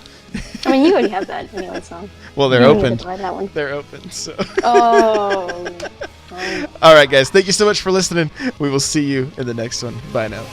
Speaker 3: I mean, you already have that anyway, so.
Speaker 1: Well, they're
Speaker 3: You don't
Speaker 1: open.
Speaker 3: need to buy that one.
Speaker 1: They're open. So.
Speaker 3: Oh.
Speaker 1: All right, guys. Thank you so much for listening. We will see you in the next one. Bye now.